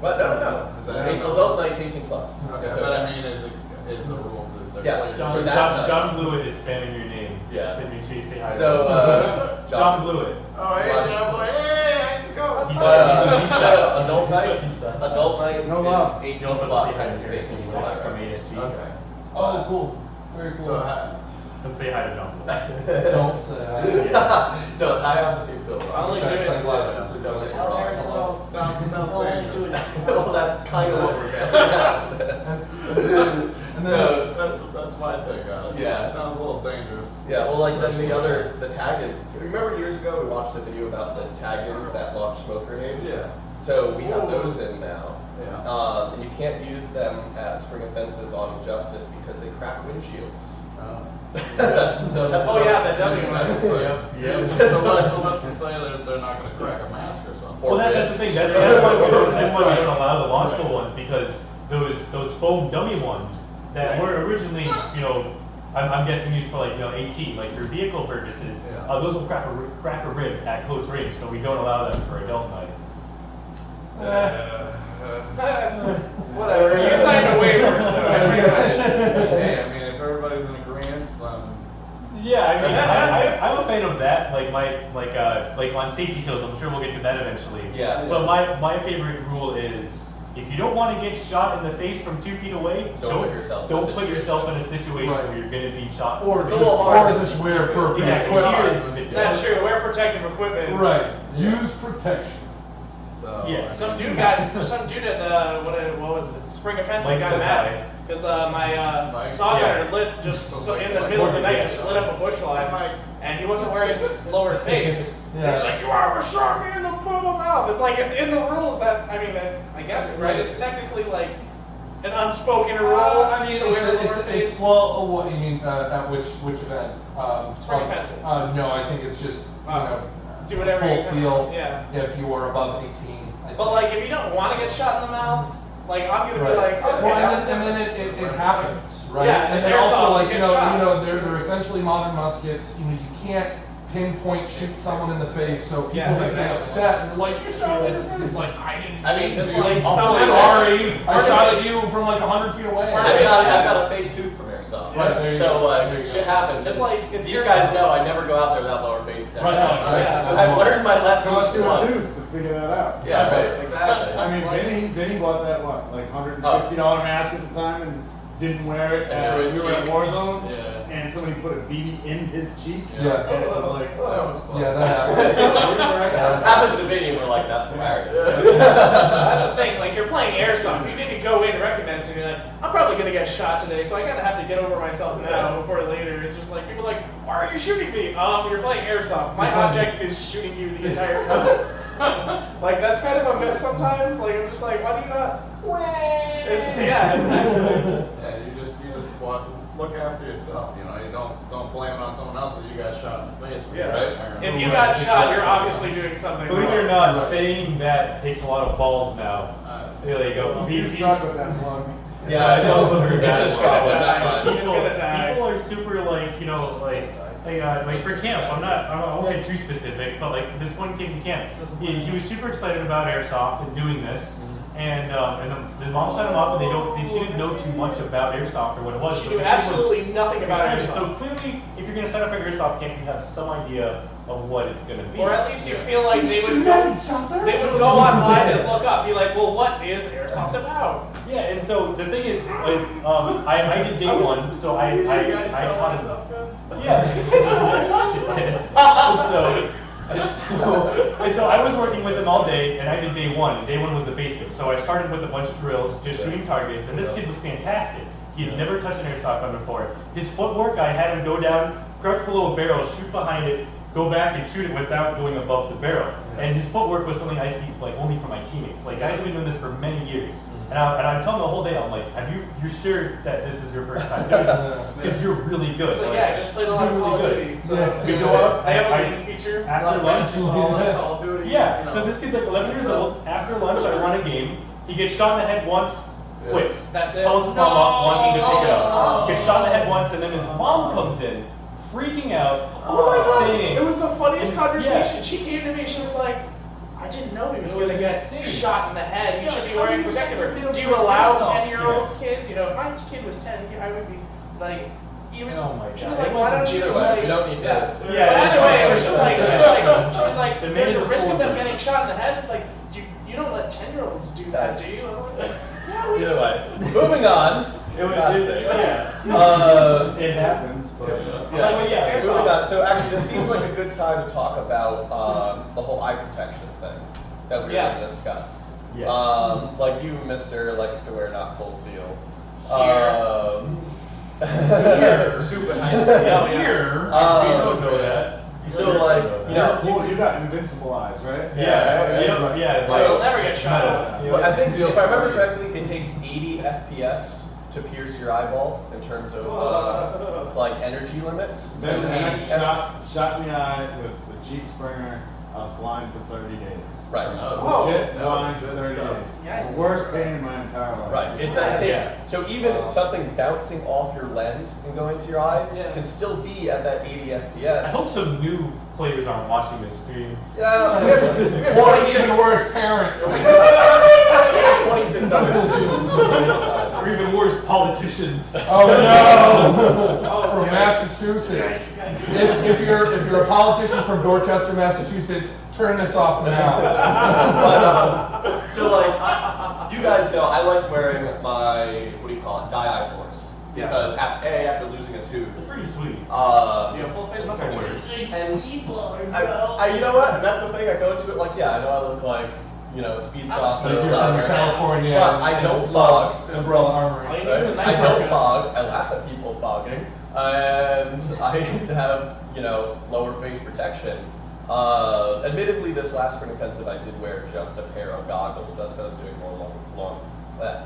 but no. Is that Adult night's 18 plus. Okay, So- but I mean, is the rule that they're Yeah. cleared? For that night. John Blewett is spamming your name. Yeah. Just make sure you say hi. So, John Blewett. Oh, hey, John, hey, how's it going? adult night, No love. is 18 Don't plus. say hi to Basically, Harrison. is That's what I from read. ASG. Okay. Oh, cool. Very cool. So, Don't say hi to John Blewett. Don't say that. No, I obviously feel I only do it. Sunglasses. sounds dangerous. Well, that's kind of what we're getting. And then that's my take on it. Yeah. It sounds a little dangerous. Yeah, well, like then the tag-in. Remember years ago we watched a video about the tag-ins that launch smoke grenades? Yeah. So we have those in now. Yeah. And you can't use them at Spring Offensive on Injustice because they crack windshields. That's Oh yeah, the W one. So what's to say they're not going to crack a mask or something? Well, that's the thing. That's why we don't allow the launchable ones, because those foam dummy ones that were originally, I'm guessing used for like 18, like for vehicle purposes. Yeah. Those will crack a rib at close range, so we don't allow them for adult night. Whatever. You signed a waiver, so pretty much. Hey, I mean, if everybody's in agreement, then. Yeah, I mean, I'm a fan of that. Like on safety kills, I'm sure we'll get to that eventually. Yeah. But my favorite rule is, if you don't want to get shot in the face from 2 feet away, Don't put yourself in a in a situation Right. where you're going to be shot. Or It's just, a little hard. or just wear appropriate Exactly. equipment. That's true. Wear protective equipment. Right. Use protection. So. Yeah. Some dude at the what was it? Spring offensive Mike got said mad because my Mike, saw yeah. gunner lit just so in the middle of the night just lit up a bush line, and he wasn't wearing lower face. Yeah. He's like, "You almost shot me in the mouth." It's like it's in the rules that I guess right. It's technically like an unspoken rule. I mean, to wear lower face. it's well, what you mean at which event? Spring offensive. No, I think it's just Do whatever full you seal. Yeah. If you are above 18. But like, if you don't want to get shot in the mouth, like I'm gonna be like, okay. Well, and then it happens, right? Yeah, and it's then also airsoft, like you get shot. they're essentially modern muskets. You can't pinpoint shoot someone in the face, so people get upset and they're like, "You shot me in the face!" Like I didn't. I mean, it's mean to. like I'm sorry. I shot at you from like 100 feet away. I've got a fake tooth from Airsoft. Right, there you So go. like There you shit go. happens. It's like it's These guys know I never go out there without lower face protection. Right, no, exactly. I've learned my lesson Cost you a once. tooth to figure that out. Yeah, right, exactly. I mean, Vinny bought that like $150 mask at the time and didn't wear it. And We through his were at cheek. Warzone, Yeah. and somebody put a BB in his cheek. Yeah. And it was like, That was fun. Yeah, that happens. It happened to Vinny and we're like, that's hilarious. That's the thing, like you're playing airsoft, you need to go in, recognize it, and you're like, I'm probably gonna get shot today, so I gotta have to get over myself now before later. It's just like, people are like, why are you shooting me? You're playing airsoft. My object is shooting you the entire time. Like, that's kind of a miss sometimes. Like, I'm just like, why do you not? Yeah, exactly. Yeah, you just look after yourself. You know, you don't blame it on someone else that you got shot in the face. Yeah. Right? If you got shot, you're obviously doing something Believe it or wrong. not, saying that takes a lot of balls now. There you go. you suck with that plug. Yeah, I know. It's just gonna die. He's People, gonna die. people are super like for camp. I won't get too specific, but like this one kid in camp, he was super excited about airsoft and doing this. And the mom set him up, and she didn't know too much about airsoft or what it was. She but knew the kid was absolutely nothing about excited. airsoft. So clearly, if you're gonna set up an airsoft camp, you have some idea of what it's gonna be. Or at least you feel like they would go online and look up, be like, well, what is airsoft about? Yeah, and so the thing is, I did day one, so I taught him. Yeah. and so I was working with him all day, and I did day one. And day one was the basics. So I started with a bunch of drills, just shooting targets, and this kid was fantastic. He had never touched an airsoft gun before. His footwork, I had him go down, crouch below a barrel, shoot behind it, go back and shoot it without going above the barrel. And his footwork was something I see like only from my teammates. Like guys have been doing this for many years. And I'm telling the whole day, I'm like, you're sure that this is your first time doing it? Because you're really good. So yeah, I just played a lot of Call of Duty. So We go up, I have a leading feature. after lunch. Call of Duty. Yeah, so this kid's like 11 years old. After lunch, I run a game. He gets shot in the head once, quits. That's it. Calls his mom up, wanting to pick it up. Gets shot in the head once, and then his mom comes in, freaking out, Oh my god! saying, It was the funniest Yeah. conversation. She came to me. She was like, "I didn't know he was going to get shot in the head. He should be wearing protective." Do you allow 10-year-old kids? You know, if my kid was 10, I would be like, he was. Oh my She was God. like, "Why don't you?" Either way, like, we don't need yeah. to. Yeah, But either way, it was just like, she was like, The "There's a main risk of them performance. getting shot in the head." It's like, you don't let 10-year-olds do that, do you? I'm like, yeah, we. Either way. Moving on. It was, God's it, sake. yeah. It happens, but Yeah, Like, yeah, it's moving airsoft. on. So actually, this seems like a good time to talk about the whole eye protection thing that we're going to Yes. discuss. Yes. Like you, Mister, likes to wear not full seal. super nice. Yeah, Here. You don't know that. So like, you know, Well, you got invincible eyes, right? Yeah, right. yeah. So you'll never get shot. Metal. I think if I remember correctly, it takes 80 FPS to pierce your eyeball in terms of like energy limits. So Then 80 I shot in the eye with the Jeep Springer. I was blind for 30 days. Right. Legit blind for 30 days. Yeah. The worst pain in my entire life. Right. It takes, so even something bouncing off your lens and going to your eye can still be at that 80 FPS. I hope some new players aren't watching this stream. Yeah, we have Or even worse, parents. 26 other students. Or even worse, politicians. Oh no! From Massachusetts. If you're a politician from Dorchester, Massachusetts, turn this off now. But, so like, you guys know, I like wearing my, what do you call it, dye-eye force. Because after losing a tooth. It's pretty sweet. Full face Nothing worse. And you know what? That's the thing. I go into it like, yeah, I know I look like, you know, speed soft. But if you're from California, but I don't fog. Umbrella Armory. Right? I don't fog. I laugh at people fogging, and I have, you know, lower face protection. Admittedly, this last spring intensive, I did wear just a pair of goggles. That's because I was doing more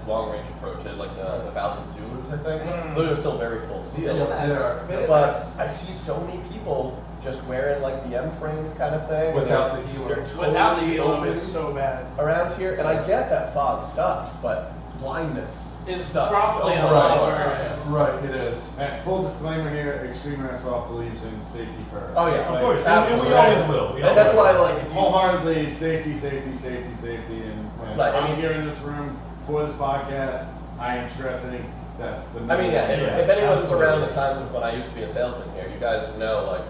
long range approaches, like the Falcon Zulus, I think. Those are still very full seal. But I see so many people just wearing like the M frames kind of thing. Without the helo. They're Without the totally halo open is so bad. around here, and I get that fog sucks, but blindness sucks probably so a much. lot worse. Right, it is. And full disclaimer here, Extreme Airsoft believes in safety first. Oh yeah, Of course, and absolutely. we always will. And that's why, like, if you, Wholeheartedly, safety, and when Right, I I'm mean- here in this room for this podcast, I am stressing that's the I mean, yeah, if Yeah, anyone's absolutely. around the times of when I used to be a salesman here, you guys know, like,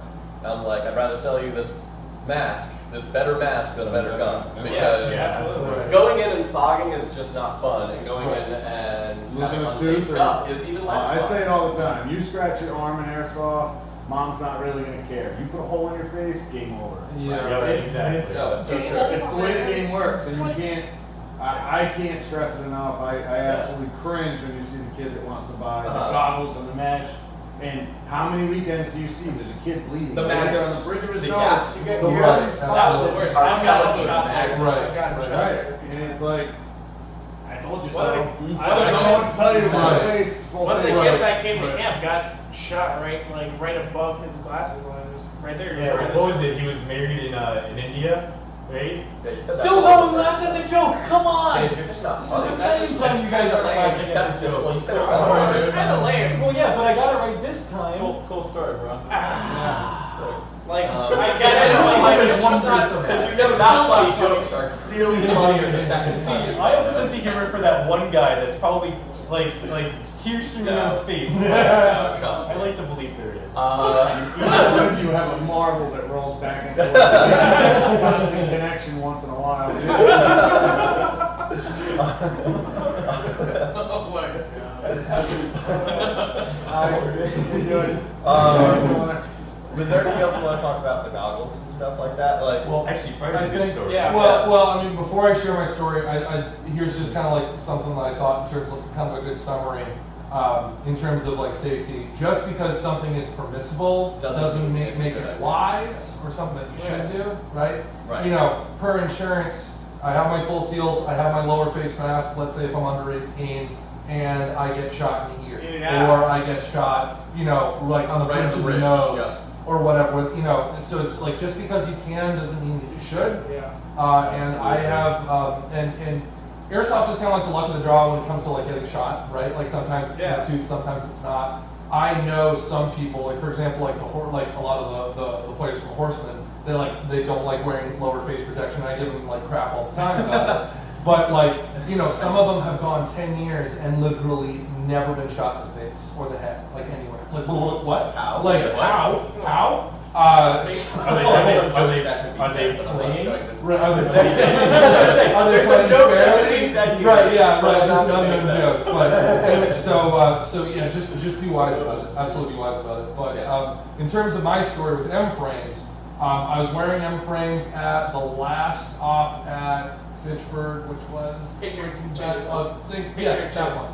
I'm like, I'd rather sell you this mask, this better mask than a better gun. Because absolutely. going in and fogging is just not fun, and going in and Losing having a unsafe tooth or- stuff is even less I fun. say it all the time. You scratch your arm in airsoft, mom's not really gonna care. You put a hole in your face, game over. Yeah. Yeah, It's- exactly. It's, No, it's so true. it's the way the game works, and you can't. I can't stress it enough. I absolutely cringe when you see the kid that wants to buy the goggles and the mesh. And how many weekends do you see there's a kid bleeding? The right there on the magnets, bridge of his the nose. gaps you get The here, runs. That was the worst. I got a shot at. Right. And it's like, I told you One so. of the- I don't know what to tell you about Right. my face. Full One of the face. kids that came to camp got shot right above his glasses line. It was right there. He was Yeah, wearing what this- was it? He was married in India, right? Yeah, you said that Still before. no one laughs at the joke. Come on. Kids, you're just not This funny. is the second time you guys are laughing at Accept the this. Well, you joke. said it was It's kind of lame. Well, yeah, but I got it right this time. Cool story, bro. Like, I get it. Like, it's just not. Because you know not funny jokes are clearly funnier the second See, time. I have a sense of humor for that one guy that's probably like tears streaming No. on his face. No, trust me. I like to believe there is. Each one of you have a marble that rolls back and forth. Constant connection once in a while. Oh my Um, was there anything else you want to talk about, the goggles and stuff like that? Like, Well, Actually, I Friday's a good think, story. yeah. well, I mean, before I share my story, here's just kind of like something that I thought in terms of kind of a good summary, in terms of like safety. Just because something is permissible doesn't make it wise or something that you should do, right? Right. You know, per insurance, I have my full seals, I have my lower face mask. Let's say if I'm under 18 and I get shot in the ear, Yeah. or I get shot, you know, like on the Right on bridge the of the bridge, nose. yeah. Or whatever, you know, so it's like just because you can doesn't mean that you should. Yeah. And I have, and airsoft is kind of like the luck of the draw when it comes to like getting shot, right? Like sometimes it's in the tooth, sometimes it's not. I know some people, like for example, like like a lot of the players from Horsemen, they don't like wearing lower face protection. I give them like crap all the time about it. But like, you know, some of them have gone 10 years and literally never been shot in the face or the head, like anywhere. It's like, what? How? Like, What? how? Are they playing? Right, are they There's some playing jokes that fairly? we said here, Right, yeah, but right. This not is an to unknown make that. joke, but anyway, so yeah, just be wise about it. Absolutely be wise about it. But in terms of my story with M frames, I was wearing M frames at the last op at Fitchburg, which was Picture two. yes, that one.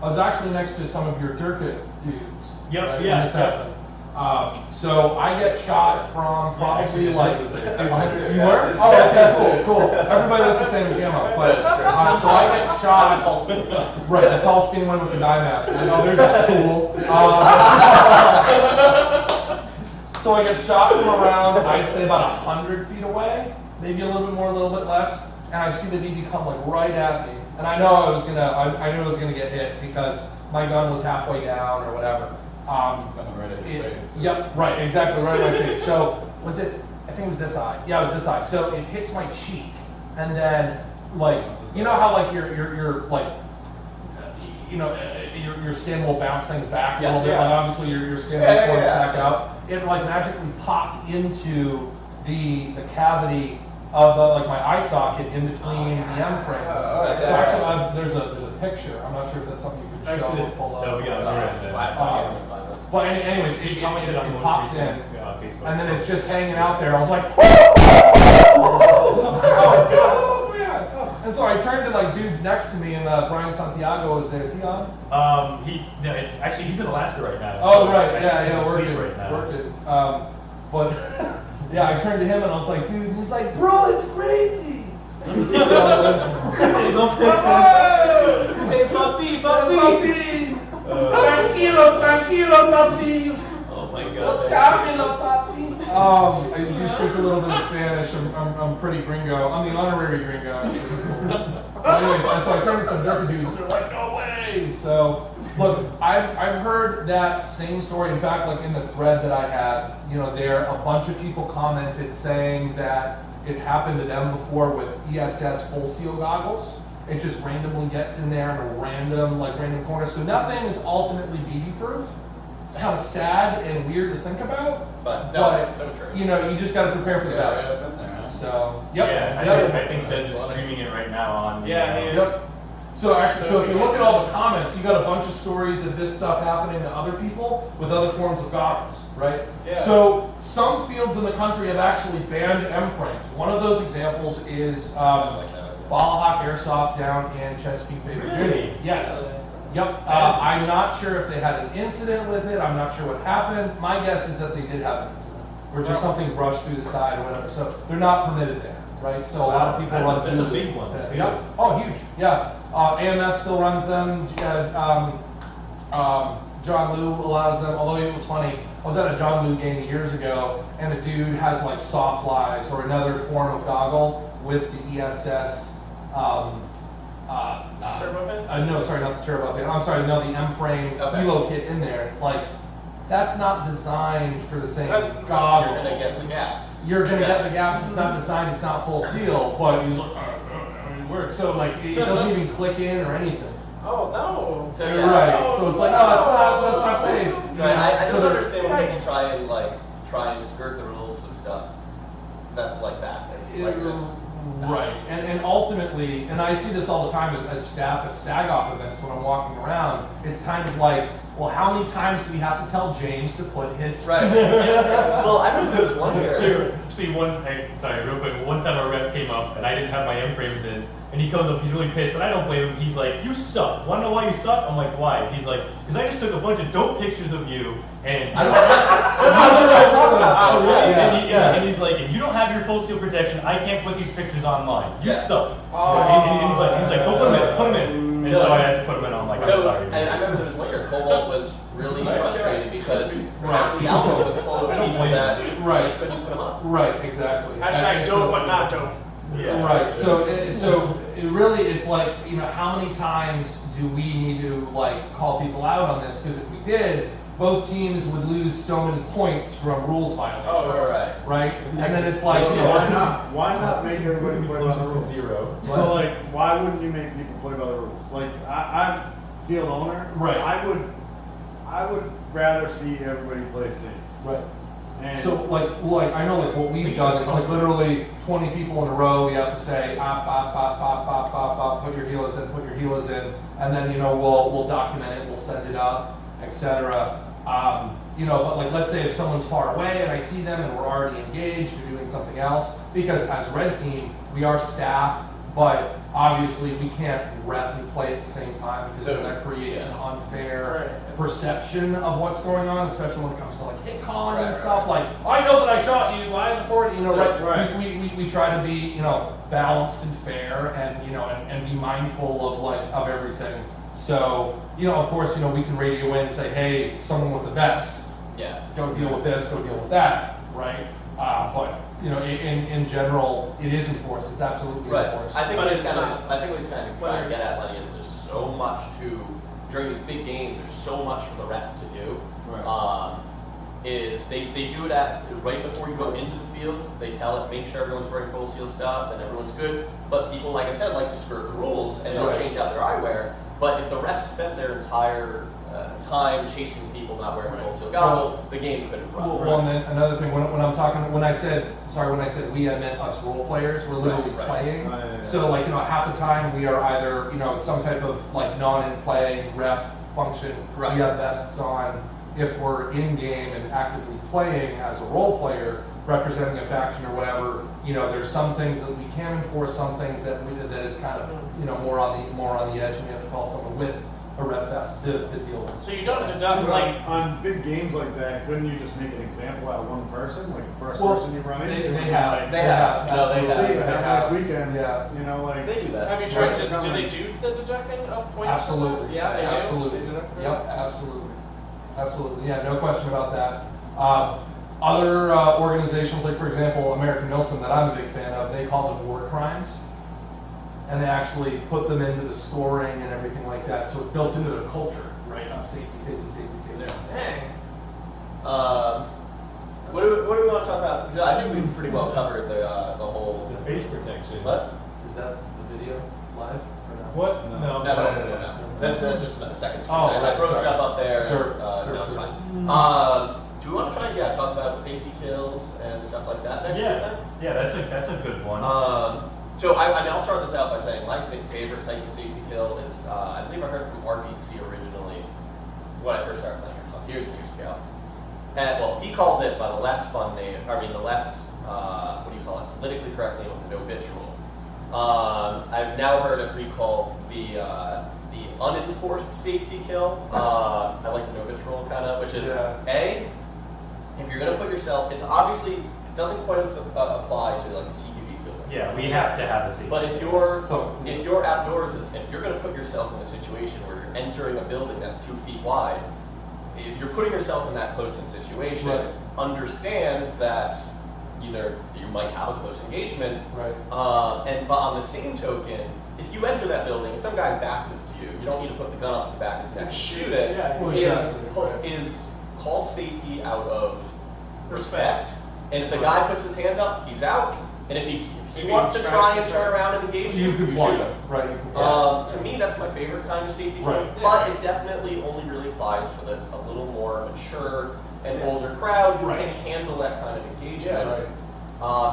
I was actually next to some of your Durka dudes. Yep, right, yeah, when this yeah. happened. So I get shot from probably like. You were? Oh, okay, cool. Everybody looks the same in camo, but so I get shot. Right, the tall skinny one with the dye mask. Oh, there's that tool. So I get shot from around, I'd say about 100 feet away, maybe a little bit more, a little bit less, and I see the BB come like right at me. And I know I knew I was gonna get hit because my gun was halfway down or whatever. Right at your face. Yep, right, exactly, right at my face. So was it? I think it was this eye. Yeah, it was this eye. So it hits my cheek, and then like you know how like you're like your skin will bounce things back a little bit. Like obviously your skin will force back out. It like magically popped into the cavity of like my eye socket in between the M frames. So actually, there's a picture. I'm not sure if that's something you can show or pull up. No, we got But anyways, it pops in, and then it's just hanging out there. I was like, oh man! And so I turned to like dudes next to me, and Brian Santiago was there. Is he on? Actually, he's in Alaska right now. Oh so right, I yeah, think he's working, asleep right now. working. But yeah, I turned to him and I was like, dude, he's like, bro, it's crazy. Hey, papi, papi. Tranquilo, papi. Oh my God. I do speak a little bit of Spanish. I'm pretty gringo. I'm the honorary gringo, actually. But anyways, so I turned to some Durka dudes. They're like, no way. So look, I've heard that same story. In fact, like in the thread that I had, there a bunch of people commented saying that it happened to them before with ESS full seal goggles. It just randomly gets in there in a random corner. So nothing is ultimately BB proof. It's kind of sad and weird to think about. But no, it's so true. You just got to prepare for the best. So yep. Yeah, I think Des is streaming it right now on. Yeah, he is. Yep. So actually, so if you look at all the comments, you got a bunch of stories of this stuff happening to other people with other forms of goggles, right? Yeah. So some fields in the country have actually banned M frames. One of those examples is Ballahawk Airsoft down in Chesapeake Bay, Virginia. Really? Yes. Yep. I'm not sure if they had an incident with it. I'm not sure what happened. My guess is that they did have an incident, or just something brushed through the side or whatever. So they're not permitted there, right? So a lot of people run through. That's a big one. Yep. Oh, huge. Yeah. AMS still runs them. John Liu allows them. Although it was funny, I was at a John Liu game years ago, and a dude has like soft flies or another form of goggle with the ESS. Turbo fin? No, sorry, not the turbo fin. I'm sorry, no, the M-frame kilo kit in there. It's like, that's not designed for the same goggle. You're gonna get the gaps. You're gonna get the gaps. It's not designed. It's not full seal, but he's like, it works. So like, it doesn't even click in or anything. Oh no! So, Right. So it's like, no, that's not safe. Right. I So don't they're- understand when people try and skirt the rules with stuff that's like that. It's like just Right, and ultimately, and I see this all the time as staff at stag-off events when I'm walking around, it's kind of like, well, how many times do we have to tell James to put his... Right. Well, I remember there was one year. Sorry, real quick. One time a rep came up and I didn't have my M frames in, and he comes up, he's really pissed, and I don't blame him. He's like, "You suck. Want to know why you suck?" I'm like, "Why?" He's like, "Because I just took a bunch of dope pictures of you, and and he's like, and you don't have your full seal protection. I can't put these pictures online. You suck." And he's like, "Go put them in." And so I had to put them in. I'm like, "I'm sorry." And I remember there was one year, Cobalt was really frustrated because half the album was full of people that couldn't put them up. Right, exactly. Hashtag dope, but not dope. Yeah. Right. So really, it's like, how many times do we need to like call people out on this? Because if we did, both teams would lose so many points from rules violations. Oh, right. Right. And then it's like, Why not make everybody play by the rules? Zero. So like, why wouldn't you make people play by the rules? Like, I'm field owner. Right. I would rather see everybody play safe. right. And So like I know like what we've done is like literally 20 people in a row. We have to say put your helos in, and then we'll document it, we'll send it up, etc. But like let's say if someone's far away and I see them and we're already engaged or doing something else, because as red team we are staff, but obviously we can't ref and play at the same time because then that creates an unfair perception of what's going on, especially when it comes to like hit calling and stuff. Like, I know that I shot you, I have authority, We try to be, balanced and fair and, and be mindful of everything. So, of course, we can radio in and say, hey, someone with the vest, go deal with this, go deal with that, right? But you know, in general, it is enforced. It's absolutely enforced. I think what he's kind of trying to get at, Lenny, is there's so much during these big games. There's so much for the refs to do. Right. Is they do it right before you go into the field. They tell it, make sure everyone's wearing full seal stuff and everyone's good. But people, like I said, like to skirt the rules and they'll change out their eyewear. But if the refs spent their entire time chasing people not wearing full seal goggles, the game couldn't run. Well, and then another thing, when I said we, I meant us role players. We're literally playing. So like, you know, half the time we are either, you know, some type of like non-in-play ref function. We have vests on. If we're in game and actively playing as a role player, representing a faction or whatever, you know, there's some things that we can enforce, some things that is kind of, you know, more on the edge, and we have to call someone with a ref vest to deal with. So you don't deduct like on big games like that. Couldn't you just make an example out of one person, like the first Well, person you run they into? have. No, they See, have. last weekend, Yeah. you know, like They do that. Have you tried to? Do they do the deducting of points? Absolutely. Yeah, they do? Absolutely. They deduct for that? Yep, absolutely. Absolutely. Yeah, no question about that. Other organizations, like for example, American Milsim, that I'm a big fan of, they call them war crimes. And they actually put them into the scoring and everything like that. So it's built into their culture, right? Of safety. Dang. What do we want to talk about? I think we've pretty well covered the whole. It's a face protection. What? Is that the video live or not? What? No. No. That's just a second screen. Oh, I throw sorry. stuff up there. Sure, No, it's sure. fine. Do we want to try? Yeah, talk about safety kills and stuff like that next week then? Yeah, that's a good one. So I'll start this out by saying my favorite type of safety kill is I believe I heard from RBC originally when I first started playing Airsoft years and years ago. And well, he called it by the less fun name. I mean the less what do you call it? Politically correct name of the no bitch rule. I've now heard it recalled the unenforced safety kill. I like the no bitch rule kind of, which is A, if you're going to put yourself, it's obviously, it doesn't quite apply to like a CQB building. Yeah, we have to have a safety. But if you're outdoors, if you're going to put yourself in a situation where you're entering a building that's 2 feet wide, if you're putting yourself in that close-in situation, understand that either you might have a close engagement, but on the same token, if you enter that building and some guy's back is to you, you don't need to put the gun up to the back of his neck and shoot it. Is call safety out of respect. And if the guy puts his hand up, he's out. And if he wants to try and turn around and engage you shoot him. To me, that's my favorite kind of safety kill. But it definitely only really applies for a little more mature and older crowd who can handle that kind of engagement.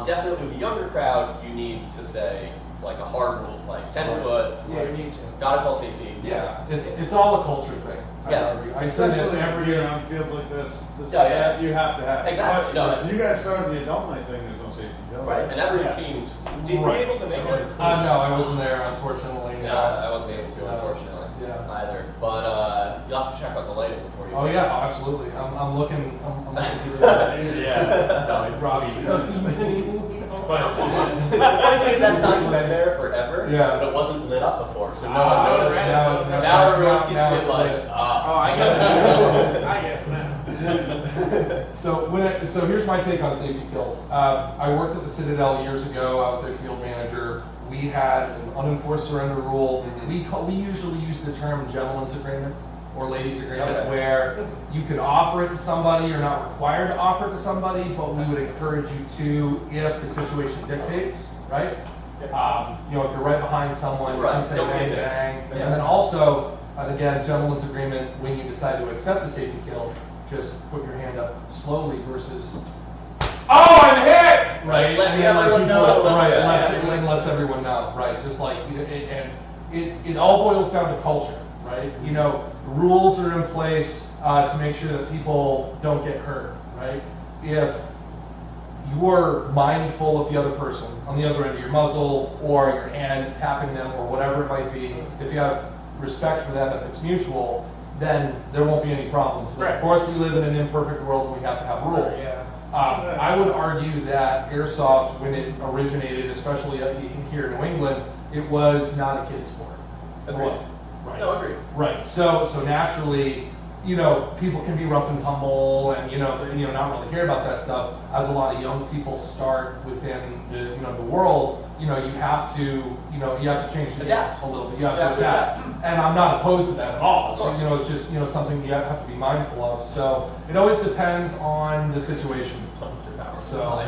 Definitely with a younger crowd, you need to say like a hard rule, like 10 foot. Yeah, you need to. Gotta call safety. Yeah, it's all a culture thing. I said Especially it every year on fields like this. You have to have. Exactly. You guys started the adult night thing. There's no safety kill. Right, and everyone seems. Did you able to make it? No, I wasn't there, unfortunately. No, I wasn't able to, unfortunately. Either. But you'll have to check out the lighting before you. Oh yeah, absolutely. I'm looking. I'm looking to do Yeah. No, it's Robbie. But that sign's been there forever. But it wasn't lit up before, so no one noticed. Now everyone keeps like, I get it. I get it now. So here's my take on safety kills. I worked at the Citadel years ago. I was their field manager. We had an unenforced surrender rule. We usually use the term gentleman's agreement or ladies agreement, where you could offer it to somebody. You're not required to offer it to somebody, but we would encourage you to if the situation dictates, right? You know, if you're right behind someone, you can say bang, bang. And then also, again, gentleman's agreement, when you decide to accept the safety kill, just put your hand up slowly versus, oh, I'm hit! Right? Let everyone know. Lets everyone know, right? Just like, it all boils down to culture, right? You know, rules are in place to make sure that people don't get hurt, right? If you're mindful of the other person on the other end of your muzzle or your hand tapping them or whatever it might be, if you have respect for them, if it's mutual, then there won't be any problems. But of course, we live in an imperfect world and we have to have rules. I would argue that Airsoft, when it originated, especially here in New England, it was not a kid's sport. Agreed. Right. No, agreed. Right. So naturally, you know, people can be rough and tumble, and not really care about that stuff. As a lot of young people start within the the world, you have to change the Adapt. game a little bit. You have to adapt, and I'm not opposed to that at all. So it's just something you have to be mindful of. So it always depends on the situation. So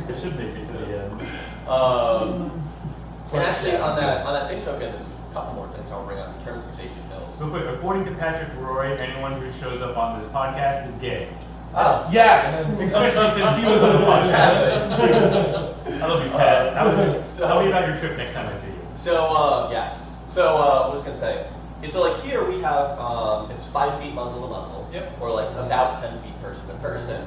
It should make it to the end. And actually, on that same token, there's a couple more things I'll bring up in terms of safety pills. So quick, according to Patrick Roy, anyone who shows up on this podcast is gay. Oh. yes. Especially since he was on the podcast. I love you, Pat. Tell me about your trip next time I see you. So, yes. So, what was I going to say? So, like, here we have, it's 5 feet muzzle to muzzle. Yep. Or, like, about 10 feet person to person.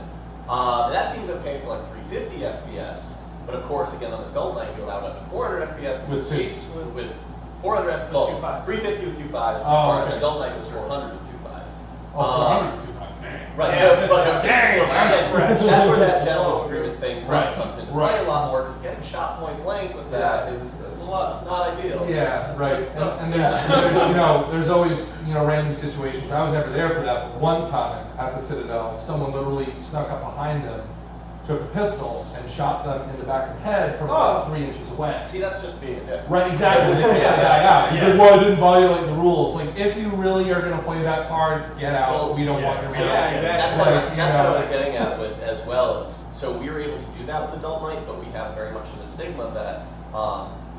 And that seems okay for, like, 350 FPS. But, of course, again, on the adult night, you allow up to 400 FPS. With twos. With 400 FPS. With 2.5s. 350 with 2.5s. Oh, or okay. an adult night was 400 with 2.5s. 400 dang. Right, Yeah, so, but that's where that gentleman's agreement thing Right, comes into right. play a lot more, because getting shot point blank with that is not ideal. Yeah, right. And there's there's always random situations. I was never there for that, but one time at the Citadel, someone literally snuck up behind them, took a pistol, and shot them in the back of the head from about 3 inches away. See, that's just being a dick. Right, exactly. Yeah. He's like, well, I didn't violate the rules. Like, if you really are going to play that card, get out. Well, We don't want your money. Yeah, exactly. That's what I was getting at with as well. So we were able to do that with Adult Night, but we have very much of a stigma that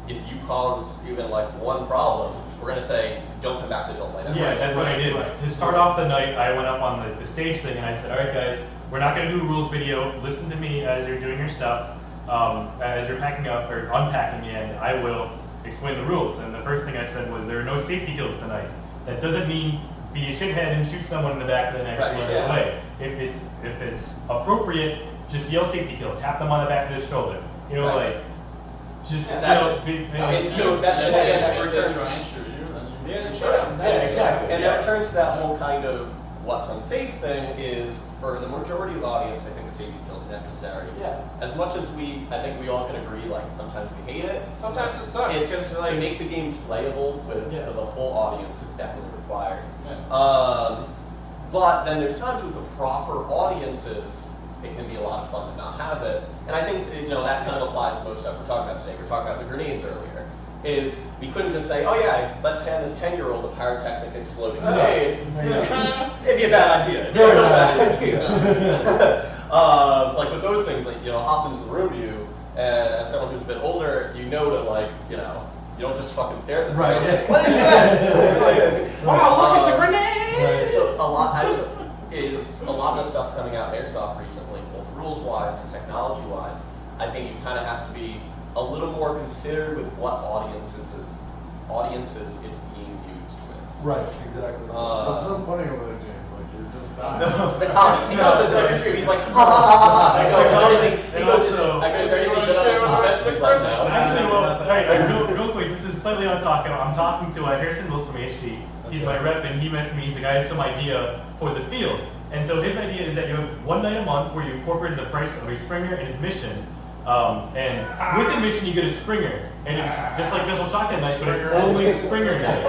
if you cause even like one problem, we're going to say, don't come back to Adult Night. Yeah, that's what I did. To start off the night, I went up on the stage thing and I said, all right, guys, we're not going to do a rules video. Listen to me as you're doing your stuff, as you're packing up or unpacking, and I will explain the rules. And the first thing I said was, there are no safety kills tonight. That doesn't mean be a shithead and shoot someone in the back of the neck Right, and run yeah. away. If it's appropriate, just yell safety kill. Tap them on the back of the shoulder. Right. Like, just Exactly. And so that's Yeah, again, that if they returns. try and shoot you, then you- Yeah, exactly. And that returns to that whole kind of what's unsafe thing is, for the majority of the audience, I think a safety kill is necessary. Yeah. As much as I think we all can agree, like, sometimes we hate it. Sometimes it sucks, It's, 'cause, to like, make the game playable with Yeah. the full audience, it's definitely required. Yeah. But then there's times with the proper audiences, it can be a lot of fun to not have it. And I think, that kind of applies to most stuff we're talking about today. We were talking about the grenades earlier. Is we couldn't just say, oh yeah, let's hand this 10-year-old a pyrotechnic exploding grenade. It'd be a bad idea. It'd be a really bad idea. Like with those things, like, hop into the room to you, and as someone who's a bit older, to like, you don't just fucking stare at this. Right. Like, what is this? wow, look, it's a grenade! Right. So a lot of the stuff coming out in Airsoft recently, both rules-wise and technology-wise, I think it kind of has to be a little more considered with what audiences it's being used with. Right, exactly. What's so funny over there, James? Like, you're just dying. The comments. He does this every stream. He's like, ha ha ha ha ha. I go, is there anything? He goes, is there anything good on the comments? He's like, no. Actually, well, real quick, this is slightly on topic. I'm talking to Harrison Wills from HG. He's my rep, and he messaged me. He's like, I have some idea for the field. And so his idea is that you have one night a month where you incorporate the price of a Springer and admission. And with admission, you get a Springer. And it's just like Visual Shotgun Night, but it's only Springer night.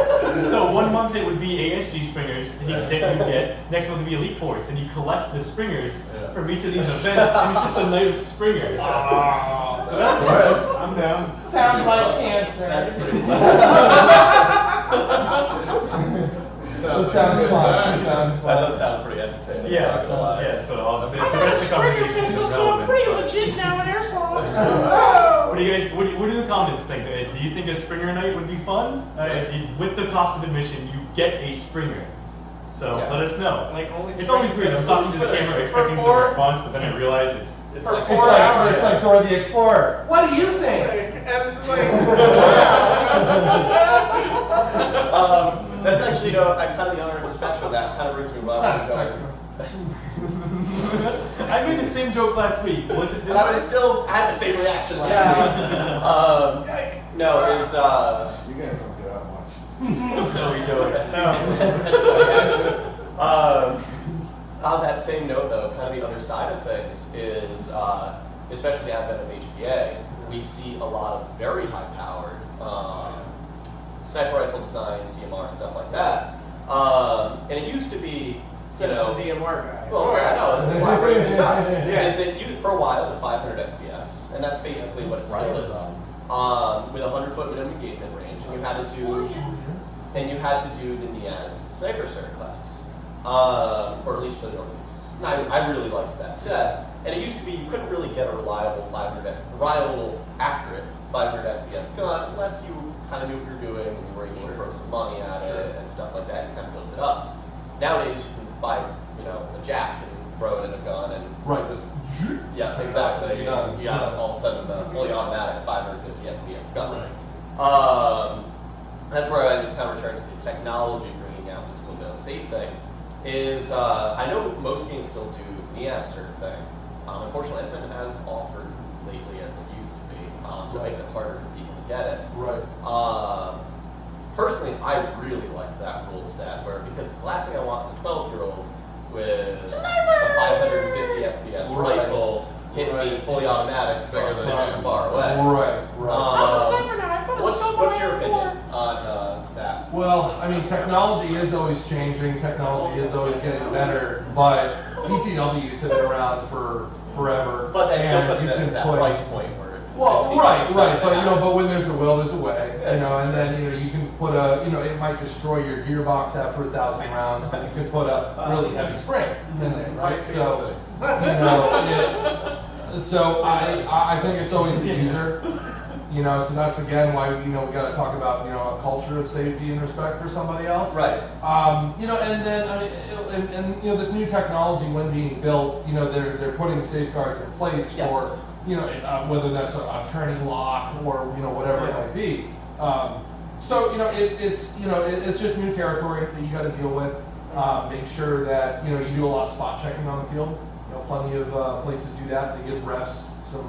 So one month it would be ASG Springers that you get. Next month would be Elite Force. And you collect the Springers from each of these events, and it's just a night of Springers. So that's I'm down. sounds like cancer. That sounds fun. That does sound pretty entertaining. Yeah, I'm not gonna lie. yeah. So the I got a rest of the Springer conversation pistol, is so I'm relevant. pretty legit now in Airsoft. What do you guys? What do the comments think? Do you think a Springer night would be fun? With the cost of admission, you get a Springer. So Yeah. let us know. Like, only It's always weird. I'm talking to the camera expecting some response, but then I realize it's For like, 4 hours. It's like Dora the Explorer. What do you think? And it's like, that's actually, kind of the other end of the spectrum. That kind of brings me to what I was going. I made the same joke last week. Was it? And I had the same reaction last week. No, it's You guys don't get out much. No, we don't. On that same note, though, kind of the other side of things is, especially the advent of HPA, we see a lot of very high-powered sniper rifle designs, DMR, stuff like that, And it used to be, Says the DMR guy. Well, yeah, I know. This is why I'm bringing this up. Is it for a while it was 500 FPS, and that's basically what it still is. With a 100-foot minimum engagement range, and you had to do the NIAS sniper cert class, or at least for the Northeast. And I really liked that set. And it used to be you couldn't really get a reliable accurate 500 FPS gun unless you kind of knew what you were doing and you were able to throw some money at it and stuff like that. You kind of built it up. Nowadays you can buy a jack and throw it in a gun and yeah, exactly. You got all of a sudden a fully automatic 550 FPS gun. That's where I kind of return to the technology bringing out this little bit unsafe thing. Is I know most games still do NIAS sort of thing. Unfortunately, it's been as offered lately as it used to be, so it makes it harder for people to get it. Right. Personally, I really like that rule set because the last thing I want is a 12-year-old with a 550 FPS rifle hitting me fully automatic bigger than it's far away. Right. I'm a sniper now. I put a scope What's on your my opinion floor. on that? Well, I mean, technology is always changing. Technology is always getting better. But PTWs have been around for forever. But that still and puts you it can at that put- price point where. Well, right. But when there's a will, there's a way. And then you can put it might destroy your gearbox after 1,000 rounds, but you could put a really heavy spring in there, right? So, so I think it's always the user. So that's again why we got to talk about a culture of safety and respect for somebody else. Right. And then this new technology when being built, they're putting safeguards in place for. Whether that's a turning lock or whatever it might be. So it's just new territory that you got to deal with. Make sure that you do a lot of spot checking on the field. Plenty of places do that. They give refs some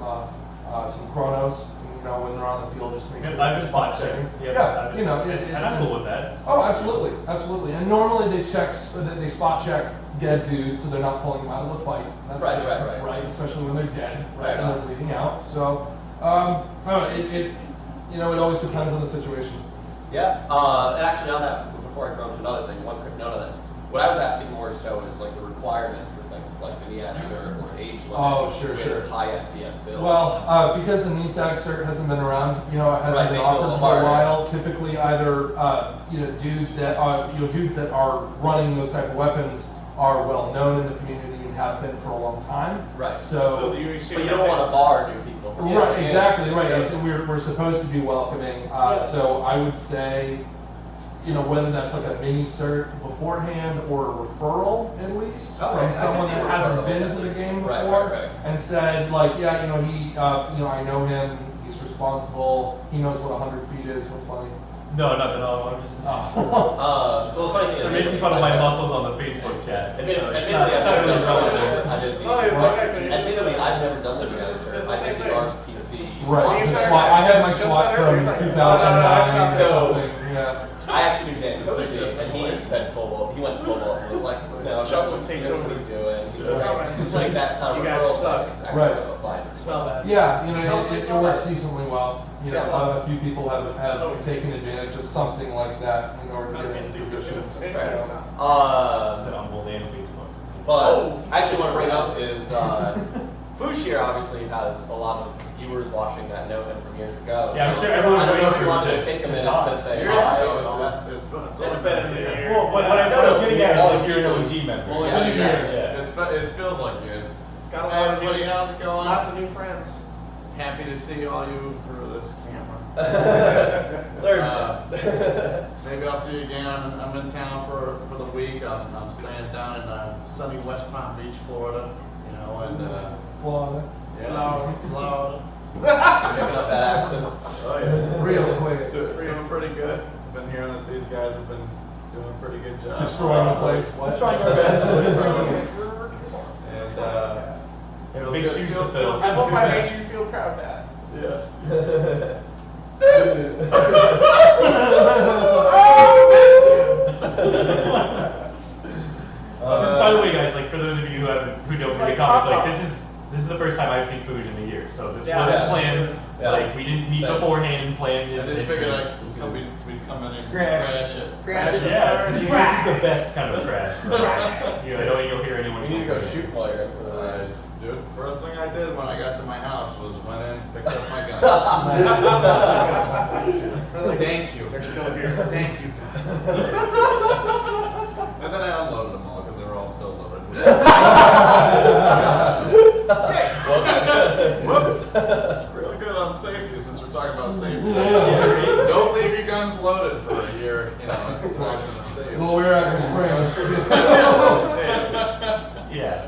chronos. When they're on the field, just make sure. I've been spot checking. And I'm cool with that. Oh, absolutely. And normally they spot check dead dudes, so they're not pulling them out of the fight. That's right. Especially when they're dead, right, and they're bleeding out. So, it always depends on the situation. Yeah. And actually, on that, before I go on to another thing, one quick note on this. What I was asking more so is like the requirement for things like the NIAS cert or age limit. Oh, sure. With high FPS builds. Well, because the NISAG cert hasn't been around, it hasn't been offered for a while. Typically, either dudes that are running those type of weapons are well known in the community and have been for a long time. Right. So but you don't want to bar new people. Right. Exactly. Right. We're supposed to be welcoming. So I would say, whether that's like a mini cert beforehand or a referral at least from someone that hasn't been to the game before and said like, he, I know him. He's responsible. He knows what 100 feet is. What's funny? No, nothing. I'm just. Well, the funny thing is, they're making fun of my muscles on the Facebook chat. Admittedly, I've never done the NIAS cert. I did the ARS PC. Right. I had my SWAT from 2009. So, yeah. I actually knew Dan Cozy, and he said Cobalt. He went to Cobalt and was like, Chuck just takes what he's doing. He's like that kind of referral thing. Right. Smell that. Yeah, it works decently well. A few people have taken advantage of something like that in order to get into positions. But I actually want to bring up is Fushir obviously has a lot of viewers watching that know him from years ago. Yeah, I'm sure everyone's I don't know if waiting you for wanted him to take a to minute talk. to say hi. It's been a year. Well, what I was getting at is like you're an OG member. Well, Yeah. It feels like years. Got a Hey, lot of everybody, new, how's it going? lots of new friends. Happy to see all you through this camera. Third Maybe I'll see you again. I'm in town for the week. I'm staying down in sunny West Palm Beach, Florida. And Florida. Florida. Picking up that accent. Oh yeah. Real quick. Doing pretty good. Been hearing that these guys have been doing a pretty good job. Destroying the place. We're trying our best. And Big shoes to fill. I hope I made you feel proud, Dad. yeah. By the way, guys, like for those of you who don't It's read the like comments, Papa. like this is this is the first time I've seen food in a year, so this Yeah. wasn't Yeah. planned. Yeah. Like, we didn't meet Same. beforehand and plan I this. just figured entrance. we'd come in and Crash. crash it. Crash it. Yeah, this is the best kind of crash. So, you know, I don't think you'll hear anyone. We need to go shoot while you're in for the Dude, first thing I did when I got to my house was went in, picked up my gun. Thank you. They're still here. Thank you. And then I unloaded them all because they were all still loaded. Whoops. Really good on safety since we're talking about safety. Yeah. Don't leave your guns loaded for a year, you know, it's not gonna save. Well, we're at the Yeah.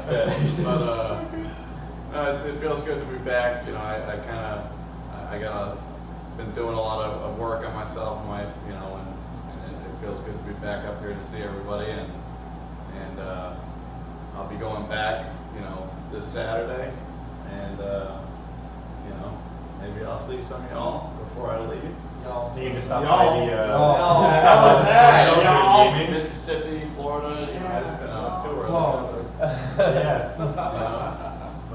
But it feels good to be back. You know, I been doing a lot of work on myself, and you know, and it feels good to be back up here to see everybody, and I'll be going back, you know, this Saturday, and you know, maybe I'll see some of y'all before I leave. You can just stop by the Y'all. Mississippi, Florida, you know, I just been on a tour. Yeah.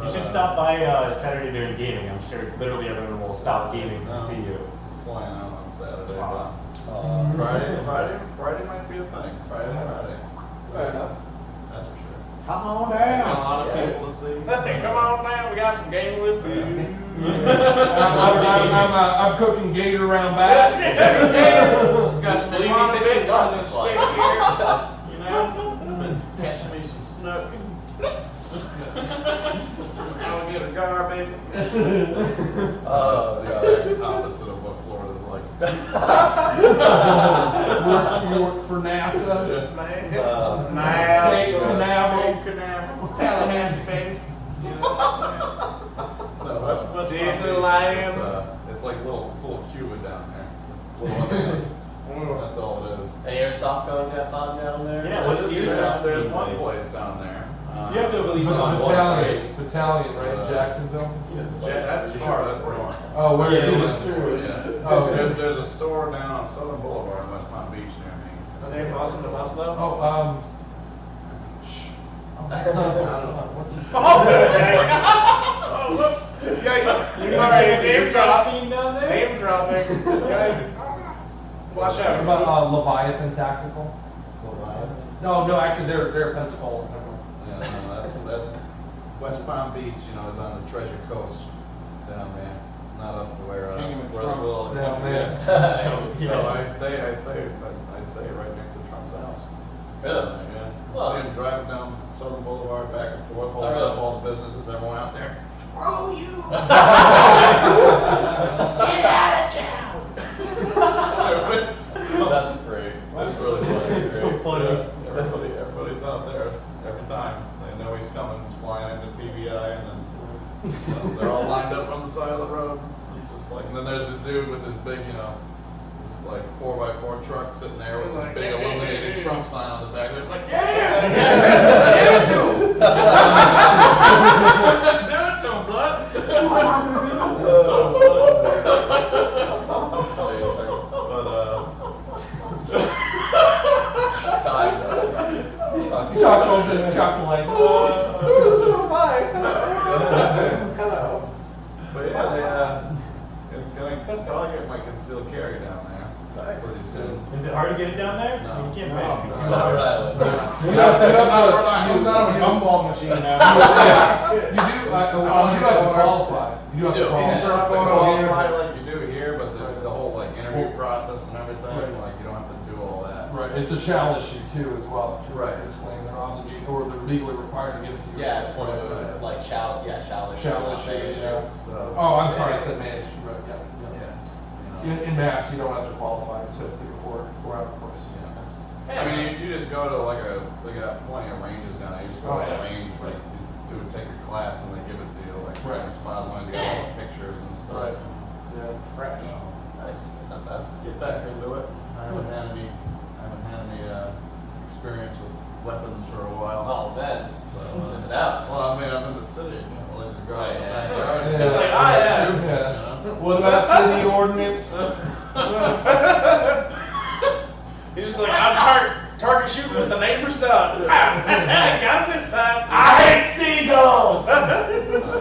You should stop by Saturday during gaming. I'm sure literally everyone will stop gaming to see you. Flying out on Saturday, but Friday might be a thing. Friday. Fair enough. That's for sure. Come on Got a down. lot of people to see. Come on down, we got some game with you. I'm cooking gator around back. Got some Leave me Iguana fishing bits on luck, this it's stick fine. here. You know, been catching me some snook and some alligator gar, baby. That's the exact opposite of what Florida's like. You work for NASA. Nice. Cape Canaveral. Tallahassee, baby. You know what I'm saying? No, that's Disneyland. It's like little Cuba down there. It's little Havana. That's all it is. Any airsoft going on down there? Yeah, what's the airsoft There's scene one like? place down there. You have to at least go on one, right? Battalion, right? Jacksonville. That's far. That's north. Oh, where Yeah, it it is? Yeah. Oh, okay. There's a store down on Southern Boulevard in West Palm Beach near me. I think it's awesome as us though. Oh, that's not. What's it? Oh, whoops. Yikes. Sorry, name drop. Scene down there? Name dropping. Yikes. Watch What out. about Leviathan Tactical? No, actually, they're Pensacola. Yeah, no, that's West Palm Beach. You know, is on the Treasure Coast down there. It's not up to where King of where Trump. the little Down there. So I stay right next to Trump's house. Really? Yeah. Well- See him driving down Southern Boulevard back and forth, holding really? up all the businesses, everyone out there. Screw you. That's great. That's really funny. It's so funny. Yeah, everybody's out there every time. They know he's coming, he's flying into PVI, and then they're all lined up on the side of the road. Just like, and then there's a dude with this big, you know, this like 4x4 truck sitting there with this big illuminated Trump sign on the back. They're like, yeah, give it to him, do it to him, blood. It's so funny. Chocolate. Hello. But yeah, can I get my concealed carry down there pretty soon. Is it hard to get it down there? No. You can't No. pay. It's not right. You got a gumball machine now. You do have to qualify. You do have to You do. qualify. Insert photo here. Qualify like you do here, but the whole like interview process and everything, like you don't have to do all that. Right, it's a shall issue too as well. If you're Right. Explain they're obligated or they're legally required to give it to you. Yeah, it's one of those like shall issue. Shall not issue, may yeah. So. Oh, I'm sorry, I said may issue, right, yeah. Yeah. In Mass, you don't have to qualify, so it's like a four-hour course. I mean, you just go to like they got plenty of ranges down there. You just go to a range, like you take a class and they give it to you, like Right. spot lines, you got all the pictures and stuff. Right. Yeah. Fresh. Nice. That's not bad. Get back into it. I haven't had any experience with weapons for a while. Oh, man. So, Check it out. well, I mean, I'm in the city. You know, let's go out in the Yeah. backyard. Yeah. It's like, ah, yeah. Shoot, Yeah. you know? What about city ordinance? He's just like, I'm target shooting with the neighbor's done. Got him this time. I hate seagulls. Nice.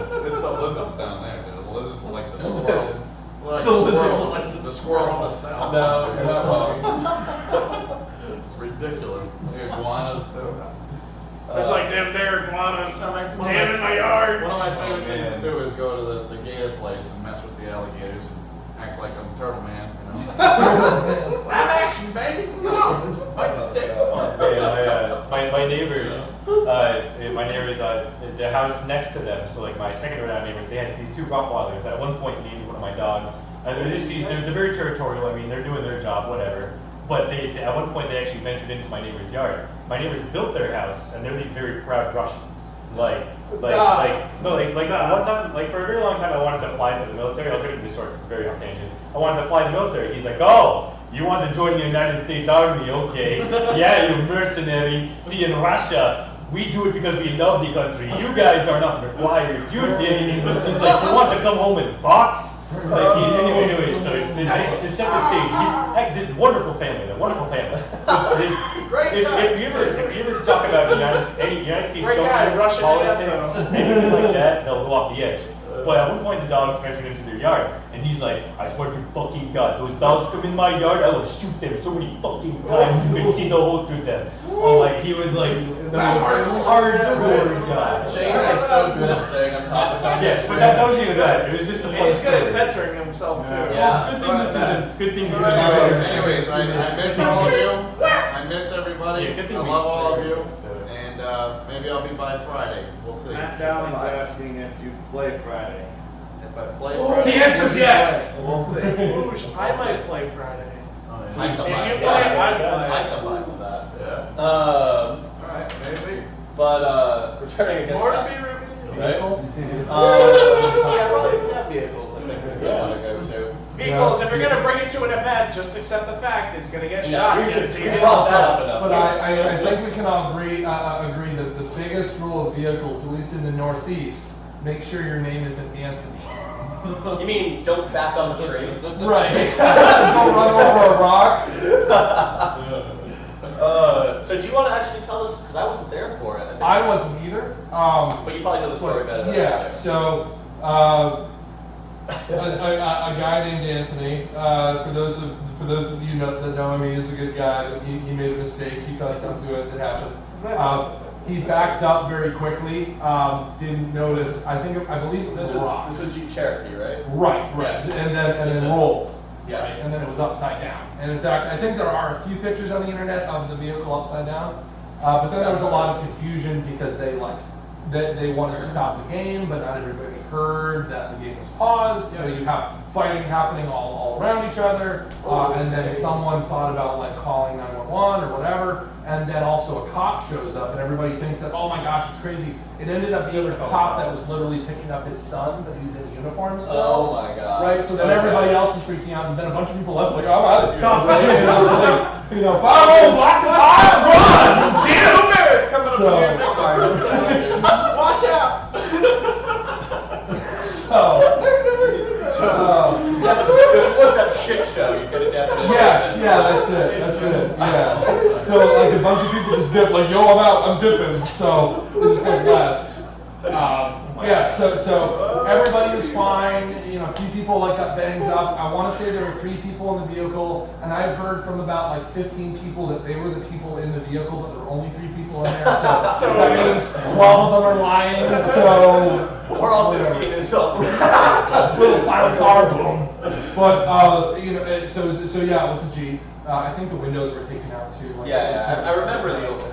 Damn in my yard. One of my favorite things to do is go to the gator place and mess with the alligators and act like I'm Turtle Man, you know. Live action, baby! Come on! Fight the stick! My neighbors, the house next to them, so like my second door down neighbors, they had these two Rottweilers that at one point named one of my dogs. And they're very territorial. I mean, they're doing their job, whatever. But at one point they actually ventured into my neighbor's yard. My neighbors built their house, and they're these very proud Russians. One time, like for a very long time, I wanted to apply for the military. I'll take you this short, it's very off tangent. I wanted to apply to the military. He's like, oh, you want to join the United States Army? Okay. Yeah, you mercenary. See, in Russia, we do it because we love the country. You guys are not required. You did it. He's like, you want to come home and box? Like, anyway, so to set the stage, he's wonderful family. They're wonderful family. If you ever talk about United States government, politics, anything like that, they'll go off the edge. But at one point, the dogs ventured into their yard, and he's like, I swear to fucking God, those dogs come in my yard, I will shoot them so many fucking times you can see the hole through them. He was like, the most hardcore guy. James is so good at staying on top of that. Yes, but that wasn't even that. It was just a funny He's good at story. censoring himself too. Yeah. Good thing Anyways, I miss all of you. I miss everybody. Yeah, good thing I we love all of you. started. And maybe I'll be by Friday. We'll see. Matt Dowling's asking if you play Friday. If I play Oh, Friday. The answer's yes. We'll see. Ooh, I might play Friday. I come Can by you for play? that. I I come by for that. Yeah. Alright, Maybe. but returning against More to that. be reviewed. Right? Yeah, probably vehicles, I think, is what I want to go to. Vehicles, if you're gonna bring it to an event, just accept the fact it's gonna get shot. we Yeah, brought that up enough. But I think we can all agree that the biggest rule of vehicles, at least in the Northeast, make sure your name isn't Anthony. You mean don't back on the tree? Right. Don't run over a rock. So do you want to actually tell us, because I wasn't there for it. I wasn't either. But you probably know the story better than I Yeah. do. So a guy named Anthony. For those of you that know him, he is a good guy. But he made a mistake. He cussed up to it. It happened. He backed up very quickly. Didn't notice. I believe it was a rock. This was Jeep Cherokee, right? Right. Yeah. And then rolled. Yeah. Right? And then it was upside down. And in fact, I think there are a few pictures on the internet of the vehicle upside down. But then there was a lot of confusion because they wanted to stop the game, but not everybody heard that the game was paused. So you have fighting happening all around each other. And then someone thought about calling 911 or whatever. And then also a cop shows up, and everybody thinks that, oh my gosh, it's crazy. It ended up being a cop that was literally picking up his son, but he's in uniform still. Oh my god. Right, so then everybody else is freaking out, and then a bunch of people left, like, oh, I'm out of here. Cops, follow, block this high, run! Damn, move it! Watch out! To look up shit show, you get a definition. Yes, yeah, that's it, yeah. So, a bunch of people just dip, yo, I'm out, I'm dipping, so they just left. So everybody was fine. A few people got banged up. I want to say there were 3 people in the vehicle, and I've heard from about 15 people that they were the people in the vehicle, but there were only 3 people in there. So that means 12 of them are lying. So we're all 15 years old. Little final car, boom. But so yeah, it was a Jeep. I think the windows were taken out too. I remember the old.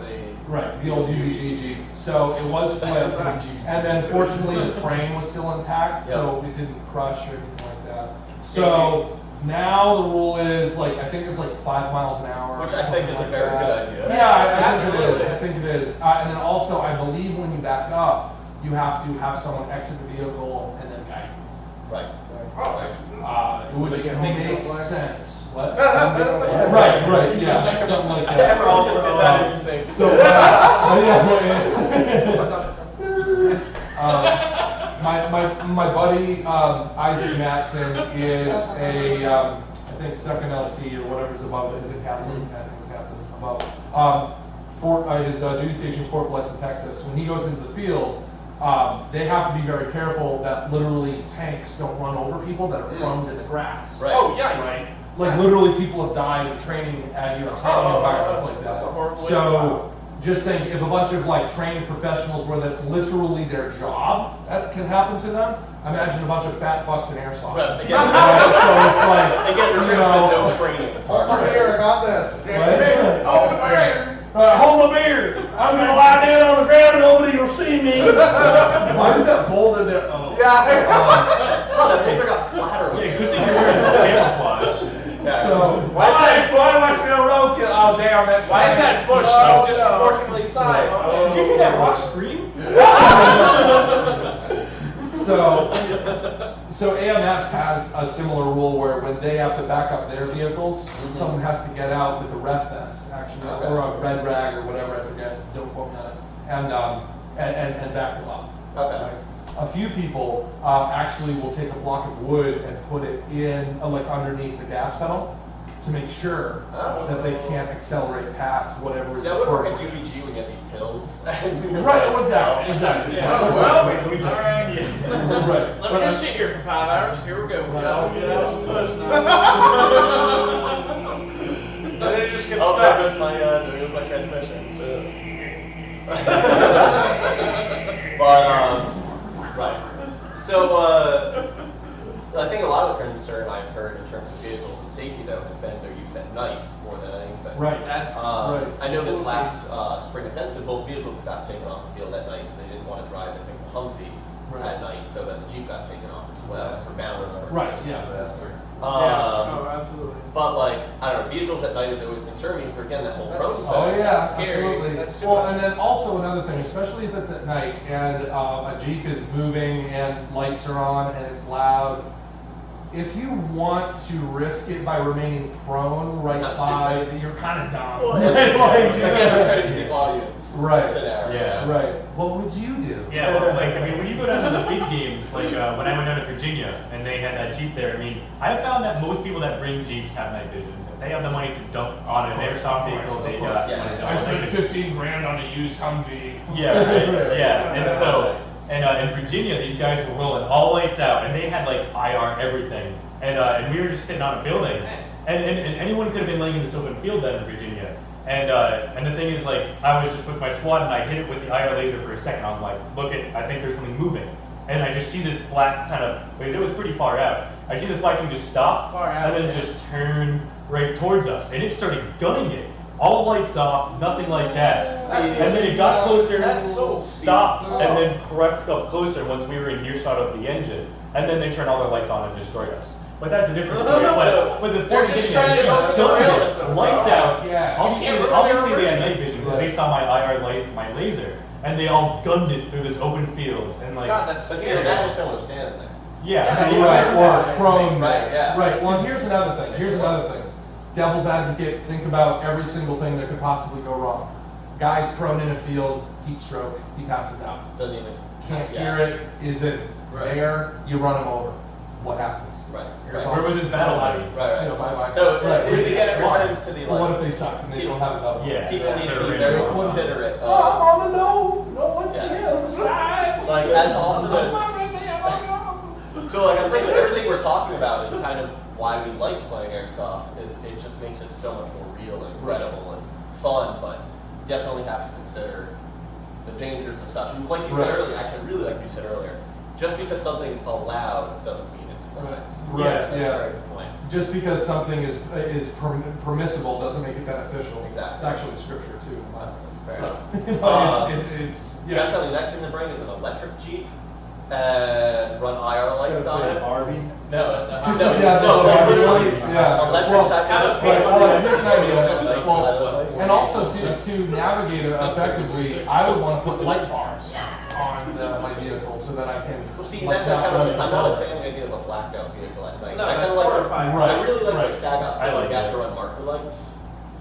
Right, the old UBG Jeep. So it was flipped, and then fortunately the frame was still intact, so it didn't crush or anything like that. So now the rule is I think it's 5 miles an hour. Which I think is a very good idea. Yeah, I think it is. And then also, I believe when you back up, you have to have someone exit the vehicle and then guide you. Right. Which makes sense. What? Right, yeah, something like that. Everyone just did that in sync. So, my buddy Isaac Matson is I think second LT or whatever's above it. Is it captain? I think it's captain above. His duty station is Fort Bless in Texas. When he goes into the field, they have to be very careful that literally tanks don't run over people that are prone in the grass. Right. Oh yeah, right. Literally people have died in training at training environments like that. That's a horrible So just think if a bunch of like trained professionals where that's literally their job that can happen to them, imagine a bunch of fat fucks in Airsoft. Right, again, Right, so it's like, again, the you tricks know, with no training. Hold my beer, not this. Right? Hold the beer. Hold my beer. I'm gonna lie down on the ground and nobody will see me. Why is that boulder there? Oh. Yeah. Oh, that paper got flatter. Yeah, good thing you're wearing camouflage. So why do I still rope? Oh damn, that's Why is that bush so disproportionately sized? Did you hear that rock scream? So AMS has a similar rule where when they have to back up their vehicles, someone has to get out with a ref vest, actually, or a red rag or whatever, I forget, don't quote me on it, and back them up. Okay. A few people actually will take a block of wood and put it in, like underneath the gas pedal to make sure that they can't accelerate past whatever is See, that would work at appropriate. UBG when you have these hills. Right, exactly. Yeah. Well, we just, Alright. Right. Let me just sit here for 5 hours. Here we go. And then it just gets Oh, stuck. there goes my transmission. But, right. So, I think a lot of the concern I've heard in terms of vehicles and safety, though, has been their use at night more than anything. Right. That's right. I know this last spring offensive, both vehicles got taken off the field at night because they didn't want to drive, I think, the Humvee at night, so then the Jeep got taken off as well for balance purposes. Right, yeah, that's right. absolutely. But like, I don't know, vehicles at night has always concerned me for, again, that whole process. Oh yeah, That's scary. absolutely. That's Well, and then also another thing, especially if it's at night and a Jeep is moving and lights are on and it's loud, if you want to risk it by remaining prone right Not by, stupid. you're kind of dumb. Well, Right, like, again, we're trying to the audience Right. scenario. Yeah. Right. What would you do? yeah, well, like, I mean, when you go down to the big games, like when I went down to Virginia and they had that Jeep there, I mean, I found that most people that bring Jeeps have night vision. If they have the money to dump on an Airsoft vehicle, they got Yeah. money to I dump. spent 15 grand on a used Humvee. Yeah, right, yeah, and so, and in Virginia, these guys were rolling all lights out, and they had like IR everything, and we were just sitting on a building, and anyone could have been laying in this open field then in Virginia, and the thing is, like, I was just with my squad, and I hit it with the IR laser for a second. I'm like, look at, I think there's something moving, and I just see this black kind of, because it was pretty far out. I see this black thing just stop, Far out, and then yeah. just turn right towards us, and it started gunning it. All lights off, nothing like that. That's- And then it got closer, that's so stopped, steep. and then crept up closer once we were in earshot of the engine. And then they turned all their lights on and destroyed us. But that's a different story. But the They're point just being trying is, to open the done rail it, and stuff. lights out. Yeah. Obviously they had night vision because they saw my IR light, my laser, and they all gunned it through this open field. And like, God, that's But see, scary. the guy just don't want to stand in there. yeah. Right, or prone. Right, yeah. Right, well, here's another thing, Devil's advocate, think about every single thing that could possibly go wrong. Guy's prone in a field, heat stroke, he passes out. Doesn't even. Can't yeah. hear it, is it there, you run him over. What happens? Right. Here's Where was his battle buddy? Right, You know, right. bye-bye. So, Right, again, it Why? returns to the, Well, what if like, they suck and they don't have another one? Yeah. people need to be They're very really- considerate I'm of, on the no one's Yeah. here on the side. like, as also so, like, I'm saying, everything we're talking about is kind of why we like playing Airsoft, is it just makes it so much more real and incredible and fun, but definitely have to consider the dangers of such. And like you said Right. earlier, actually, I really like you said earlier, just because something's allowed doesn't mean it's wise. Right, That's yeah. a very good point. Just because something is permissible doesn't make it beneficial. Exactly. It's actually scripture too. Fair So, enough. you know, it's So I'm yeah. telling you, next thing to bring is an electric Jeep and run IR lights on it. Barbie. No, Yeah, like the literally lights, yeah. electric Well, side. right, here's an idea. Like, Well, like- and also to navigate it effectively, I would want to put light bars on my vehicle so that I can. Well, see, light that's out kind of, when I'm it's not a dark. fan of the idea of a blacked out vehicle at night. No, I that's kinda like, horrifying. Right, I really like right. the stag outs I like you have it. to run marker lights.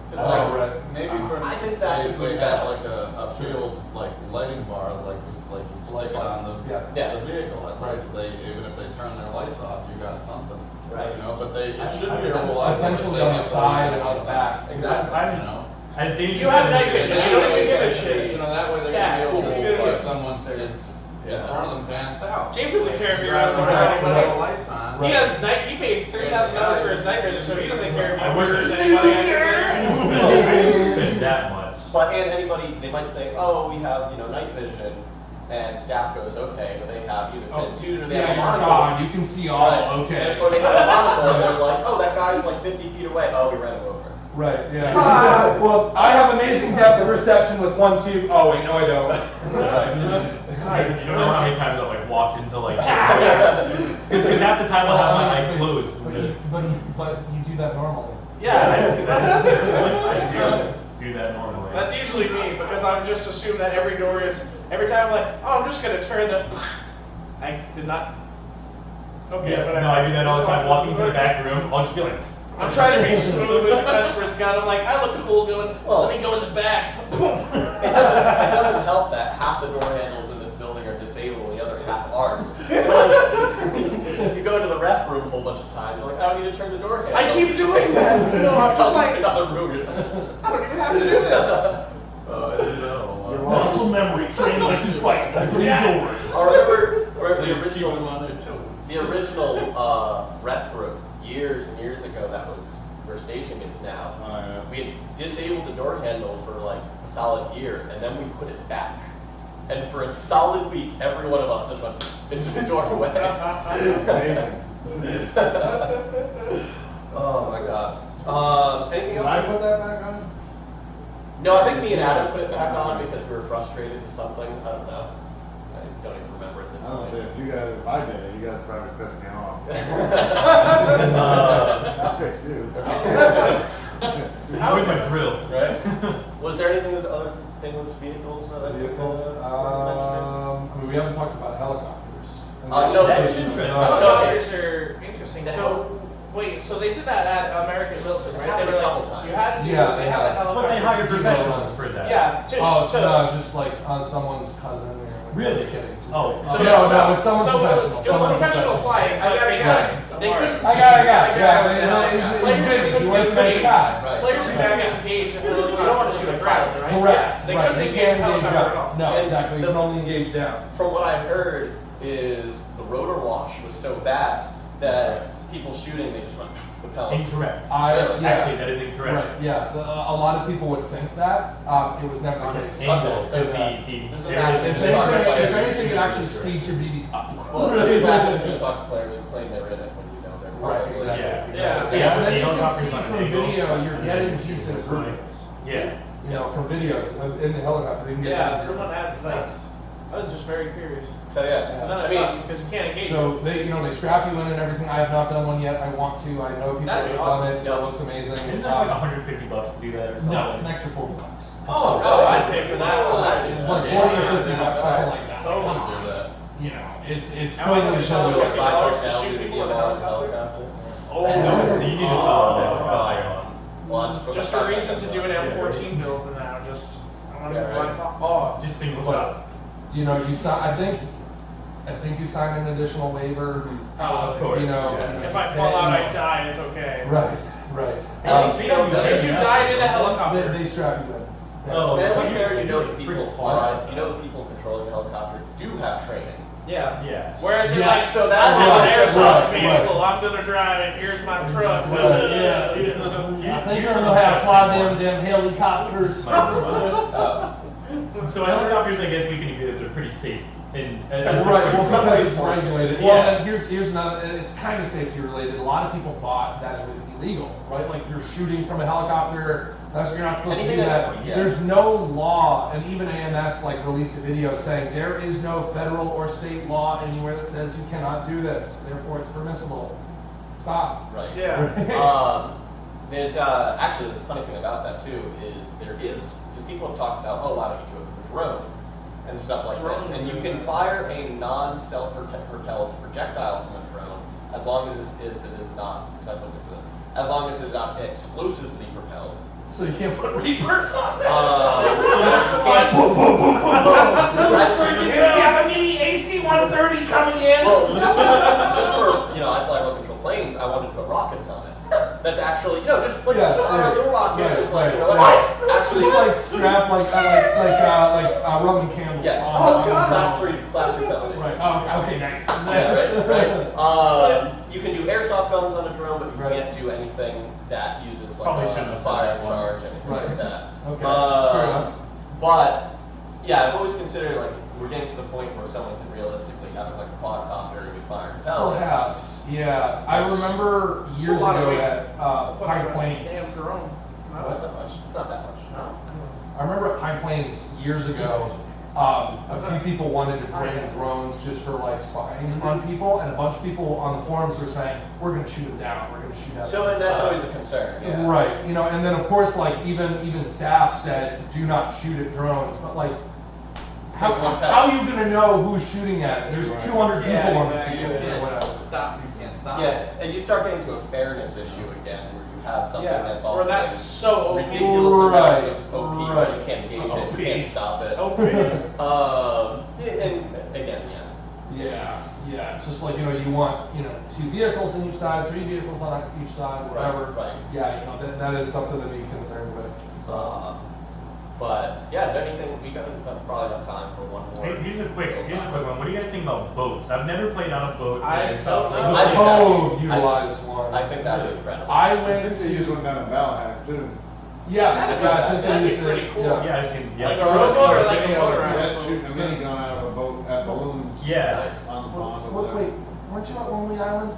'Cause, Oh, like, right. Maybe for I think that's a they good have balance. like a field like lighting bar like you stick it on the Yeah. the vehicle at night. So they even if they turn their lights off, you got something. Right. You know, but they it should I be mean, a reliable. potentially on the side and on the back. Exactly. You know. I think You have night vision. You don't even give a shit. You know that way they're Yeah, gonna be able to cool. see if someone sits in front of them pants out. James doesn't care if you're Right, outside. exactly. Right. With the lights on. He has night. He paid $3,000 for his night vision, so he doesn't care if I he wish murders I anybody out there. I didn't spend that much. But and anybody, they might say, oh, we have night vision, and staff goes, okay, but they have either 10-2 or they have a monocle. God, you can see all. Okay. Or they have a monocle, and they're like, oh, that guy's like 50 feet away. Oh, we ran him over. Right, yeah. Well, I have amazing depth of perception with 1-2. Oh, wait, no, I don't. You don't know how many times I've like walked into like because half the time I'll have my eye closed. But you do that normally. Yeah. I do that. I do that normally. That's usually me because I just assume that every door is. Every time I'm like, oh, I'm just gonna turn the. I did not. Okay, Yeah, but no, I do that all the time. Walking to the back room, I'll just be like. I'm trying to be smooth with the customer's gun. I'm like, I look cool doing. Let me go in the back. It doesn't help that half the door handles in this building are disabled and the other half aren't. So like, you go into the ref room a whole bunch of times. You're like, I don't need to turn the door handle. I keep doing that. So I'm just like, another room. You're just like, I don't even have to do this. Oh, I didn't know. Muscle memory, train like you fight. Doors. I remember They just keep them on their toes. the original ref room years and years ago. That was where staging is now. Oh, yeah. We had disabled the door handle for like a solid year, and then we put it back. And for a solid week, every one of us just went into the doorway. Oh my god. Anything Did else? I put that back on? No, I think me and Adam put it back on because we were frustrated with something. I don't know. I don't even remember at this I don't point. say if I did it, you guys probably pissed me off. Uh, I'll fix you. With my drill. Right? Was there anything with the other thing with vehicles? I mean, we haven't talked about helicopters. No, That's so- interesting. Helicopters are interesting. The So, wait, so they did that at American Wilson, It's right? happened They were a couple like, times. you had to, Yeah, they they have a have. But they helicopter. hire professionals for that. Yeah, No, just like on someone's cousin or Really? Just kidding. Just Oh. kidding. No, it's someone so professional. It was someone professional flying. I got it, They couldn't. I got it. Yeah, Players he's busy. He couldn't was a get nice paid. guy. Right. Players can get engaged and they're like, you don't want to shoot a ground, right? Correct. They Right. couldn't They engage can't engage helicopter at all. up. No, And exactly. You the- can only engage down. From what I heard is the rotor wash was so bad that people shooting, they just went propel. Incorrect. Really? Yeah. Actually, that is incorrect. Right. Yeah. A lot of people would think that. It was never On the an case. angle, So because this is there not- is- If anything, it actually speeds your BBs up. Well, this is back when you talk to players who claim they're in it when you know they're Right, probably- exactly. Yeah. So Yeah, and then the you can helicopter's see on an from angle. video, you're getting decent groupings. Yeah. You know, from videos in the helicopter, you can get Yeah, decent someone had, like, I was just very curious. So yeah, And then I it mean, sucks because you can't engage. So they strap you in and everything. I have not done one yet. I want to. I know people That'd have be done awesome. it. That looks amazing. Isn't that like $150 to do that or something? No, it's an extra $40. Oh, no, I'd pay for that. It's like 40 or 50 bucks, something like that. Totally. Come on. Do that. You know, it's Am I gonna totally show like $50 $5 to shoot people in a helicopter? Oh, no, you need to solve that. well, I'm put Just my a reason $5 to do an on. M14 build now. Just I want to Yeah, right. Just single shot. You know, I think you sign an additional waiver. Oh, of course, You know, yeah. If I fall out, I die. It's okay. Right, right. At least we don't If you died in a They, helicopter. they strap you in. Oh. And at so least there, you're you know the pretty people far. fly, you know the people controlling the helicopter do have training. Yeah. Yes. Whereas it's Yeah, like, so so that's that's an right, airsoft right, vehicle. I'm gonna drive it. Here's my truck. Right, yeah. I think you're gonna know how to fly them helicopters. So helicopters, I guess we can agree that they're pretty safe. And That's right, well, Some because ways it's more regulated. Yeah. Well, and here's another, it's kind of safety related. A lot of people thought that it was illegal, right? Like you're shooting from a helicopter, you're not supposed to do Anything that. that- yeah. There's no law, and even AMS like released a video saying there is no federal or state law anywhere that says you cannot do this, therefore it's permissible. Stop. Right. Yeah. There's actually there's a funny thing about that too is because people have talked about why don't you do it with a drone and stuff like Drones this, and you are- can fire a non-self-propelled projectile from a drone as long as it is not. Because I've looked into this. As long as it's not explosively propelled. So you can't put reapers on there. Yeah, a mini AC-130 coming in. well, just for I fly low control planes. I wanted to put rockets on it. That's actually just like Yeah, a little rocket. right, It's like right. actually Just like strap like Roman candles. yeah. on Oh the god, drone. class 3 felony. Right. Oh, okay, nice. Yeah, right. You can do airsoft guns on a drone, but you Right. can't do anything that uses like Probably a shouldn't have said fire that one. charge, anything Right. like that. Okay. Fair enough. But yeah, I've always considered like we're getting to the point where someone can realistically have like a quadcopter and fire pellets. Perhaps. Yeah. I remember years ago at High Plains. Damn drone. Not that much. It's not that much. No. I remember at High Plains years ago, a few people wanted to bring drones just for like spying on people, and a bunch of people on the forums were saying, "We're going to shoot them down. We're going to shoot them." So and that's always a concern. Yeah. Right. You know, and then of course, like even staff said, "Do not shoot at drones." But like, how are you going to know who's shooting at it? There's 200 people on the field or whatever. You can't stop. Yeah, and you start getting to a fairness issue again, where you have something that's all or that's so ridiculous amounts of OP, Right. but you can't engage it, you can't stop it. OP. And again, Yeah, it's just like, you know, you want, you know, 2 vehicles on each side, 3 vehicles on each side, whatever. Right. Yeah, you know, that is something to be concerned with. So. But yeah, is there anything we got? Probably enough time for one more. Hey, here's a quick one. What do you guys think about boats? I've never played on a boat. I yourself. don't I The think that- Cove utilized one. I think that'd be incredible. I I went think they use to, one down in Valhack too. yeah, I think That'd they be used pretty it. cool. Yeah. Yeah, I've seen. Yeah, Like a rowboat or like a Jet motorized shooting a minigun out of a boat at balloons. Yeah. Nice. On the pond over there. Wait, weren't you at Lonely Island?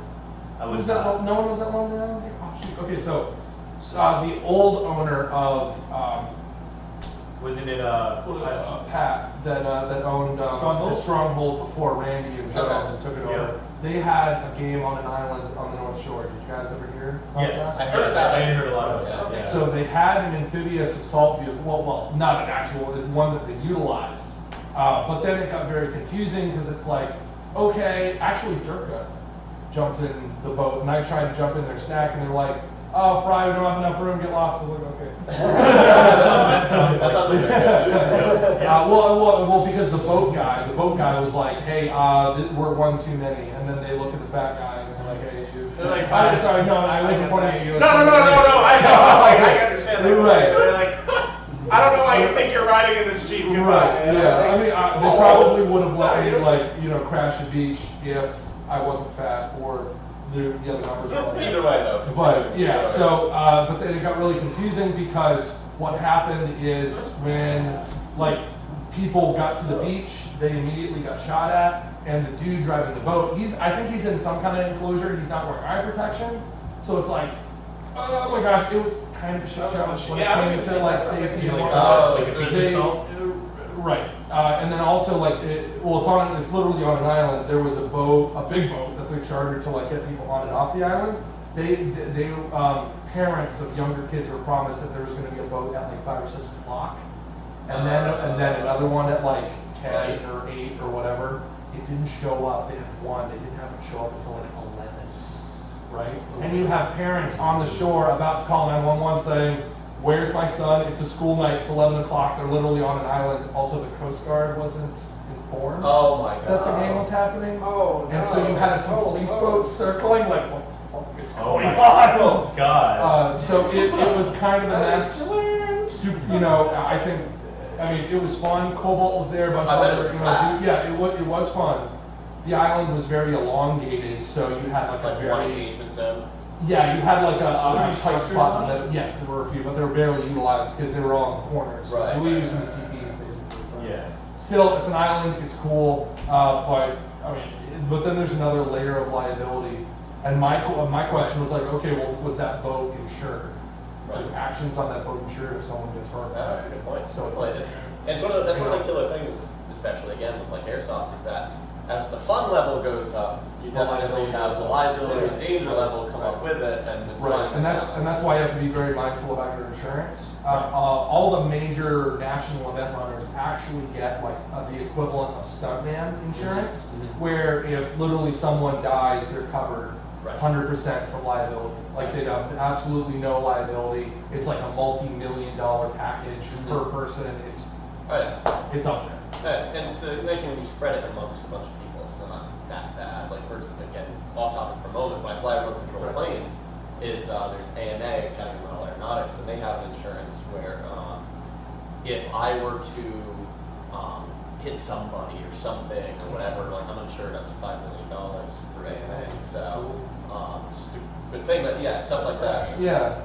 I was that? not. No one was at Lonely Island? Oh, shoot. Okay, so the old owner of Wasn't it Pat that owned Stronghold? the Stronghold before Randy and John Okay. took it Yeah. over. They had a game on an island on the North Shore. Did you guys ever hear about Yes. that? I heard about I it. heard a lot of it. Yeah. So they had an amphibious assault vehicle. Well, not an actual one that they utilized. But then it got very confusing because it's like, okay, actually Durka jumped in the boat, and I tried to jump in their stack, and they're like, "Oh, Fry, we don't have enough room. Get lost." I was like, "Okay." That sounds That sounds like a Well, because the boat guy was like, "Hey, we're one too many," and then they look at the fat guy and they're like, "Hey, you." They're like, I'm sorry, no, I wasn't pointing at you. No, I know. Like, I understand that. Right. They're like, I don't know why you think you're riding in this Jeep. Goodbye, Right. man. Yeah. I mean, they probably would have let me crash the beach if I wasn't fat or the other numbers. Were Either way, though. But yeah, so but then it got really confusing because what happened is when like people got to the beach, they immediately got shot at, and the dude driving the boat, I think he's in some kind of enclosure. He's not wearing eye protection, so it's like, oh my gosh, it was kind of a shit show when Yeah, I was it came gonna to say like that. safety and Oh, whatnot. like a beach They- assault? Right, and then also like it's literally on an island. There was a big boat that they chartered to like get people on and off the island. They parents of younger kids were promised that there was going to be a boat at like 5 or 6 o'clock, and then another one at like 10 or 8 or whatever. It didn't show up. They had one. They didn't have it show up until like 11. Right, and you have parents on the shore about to call 911 saying, "Where's my son? It's a school night. It's 11 o'clock. They're literally on an island." Also, the Coast Guard wasn't informed Oh my that the god. game was happening. Oh, And no. so you had a few police boats circling, like, what the fuck is going my on? Oh God. So it was kind of a mess. You know, I mean, it was fun. Cobalt was there, a bunch of I bet it other, was you know, fast. yeah, it was fun. The island was very elongated, so you had like a Like one very, engagement zone. yeah, you had like Were there a any tight structures spot. on it? Yes, there were a few, but they were barely utilized because they were all in the corners. Right. We were using the CPs basically. Yeah. Still, it's an island, it's cool, but I mean, but then there's another layer of liability. And my question was like, okay, well, was that boat insured? Was Right. actions on that boat insured if someone gets hurt? Yeah, that's a good point. So It's like that's one of the killer things, especially again with like airsoft, is that as the fun level goes up, you definitely have the liability and danger level come up with it, and it's Right, fine. and that's why you have to be very mindful about your insurance. All the major national event runners actually get like the equivalent of stuntman insurance, where if literally someone dies, they're covered Right. 100% from liability. Like they have absolutely no liability. It's like a multi-million-dollar package per person. It's Oh yeah. it's up there. Yeah, and it's nice when you spread it amongst a bunch of people. It's not that bad. Like for again, off topic for a moment, when I fly remote control planes, is there's AMA, Academy of Model Aeronautics, and they have an insurance where if I were to hit somebody or something or whatever, like I'm insured up to $5 million through AMA. So it's just a good thing. But yeah, stuff like that. Yeah,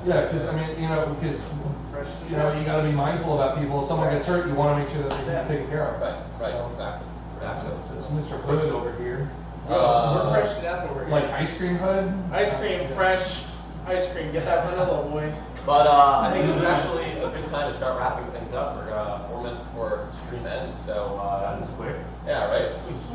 because I mean, you know, because you know, you got to be mindful about people. If someone gets hurt, you want to make sure that they get taken care of. Right, So, exactly. So it's Mr. Hood over here. We're fresh to death over here. Like ice cream hood. Ice cream, fresh ice cream. Get that vanilla, boy. But I think this is actually a good time to start wrapping things up. We're 4 minutes before stream ends, so That was quick. yeah, right. This is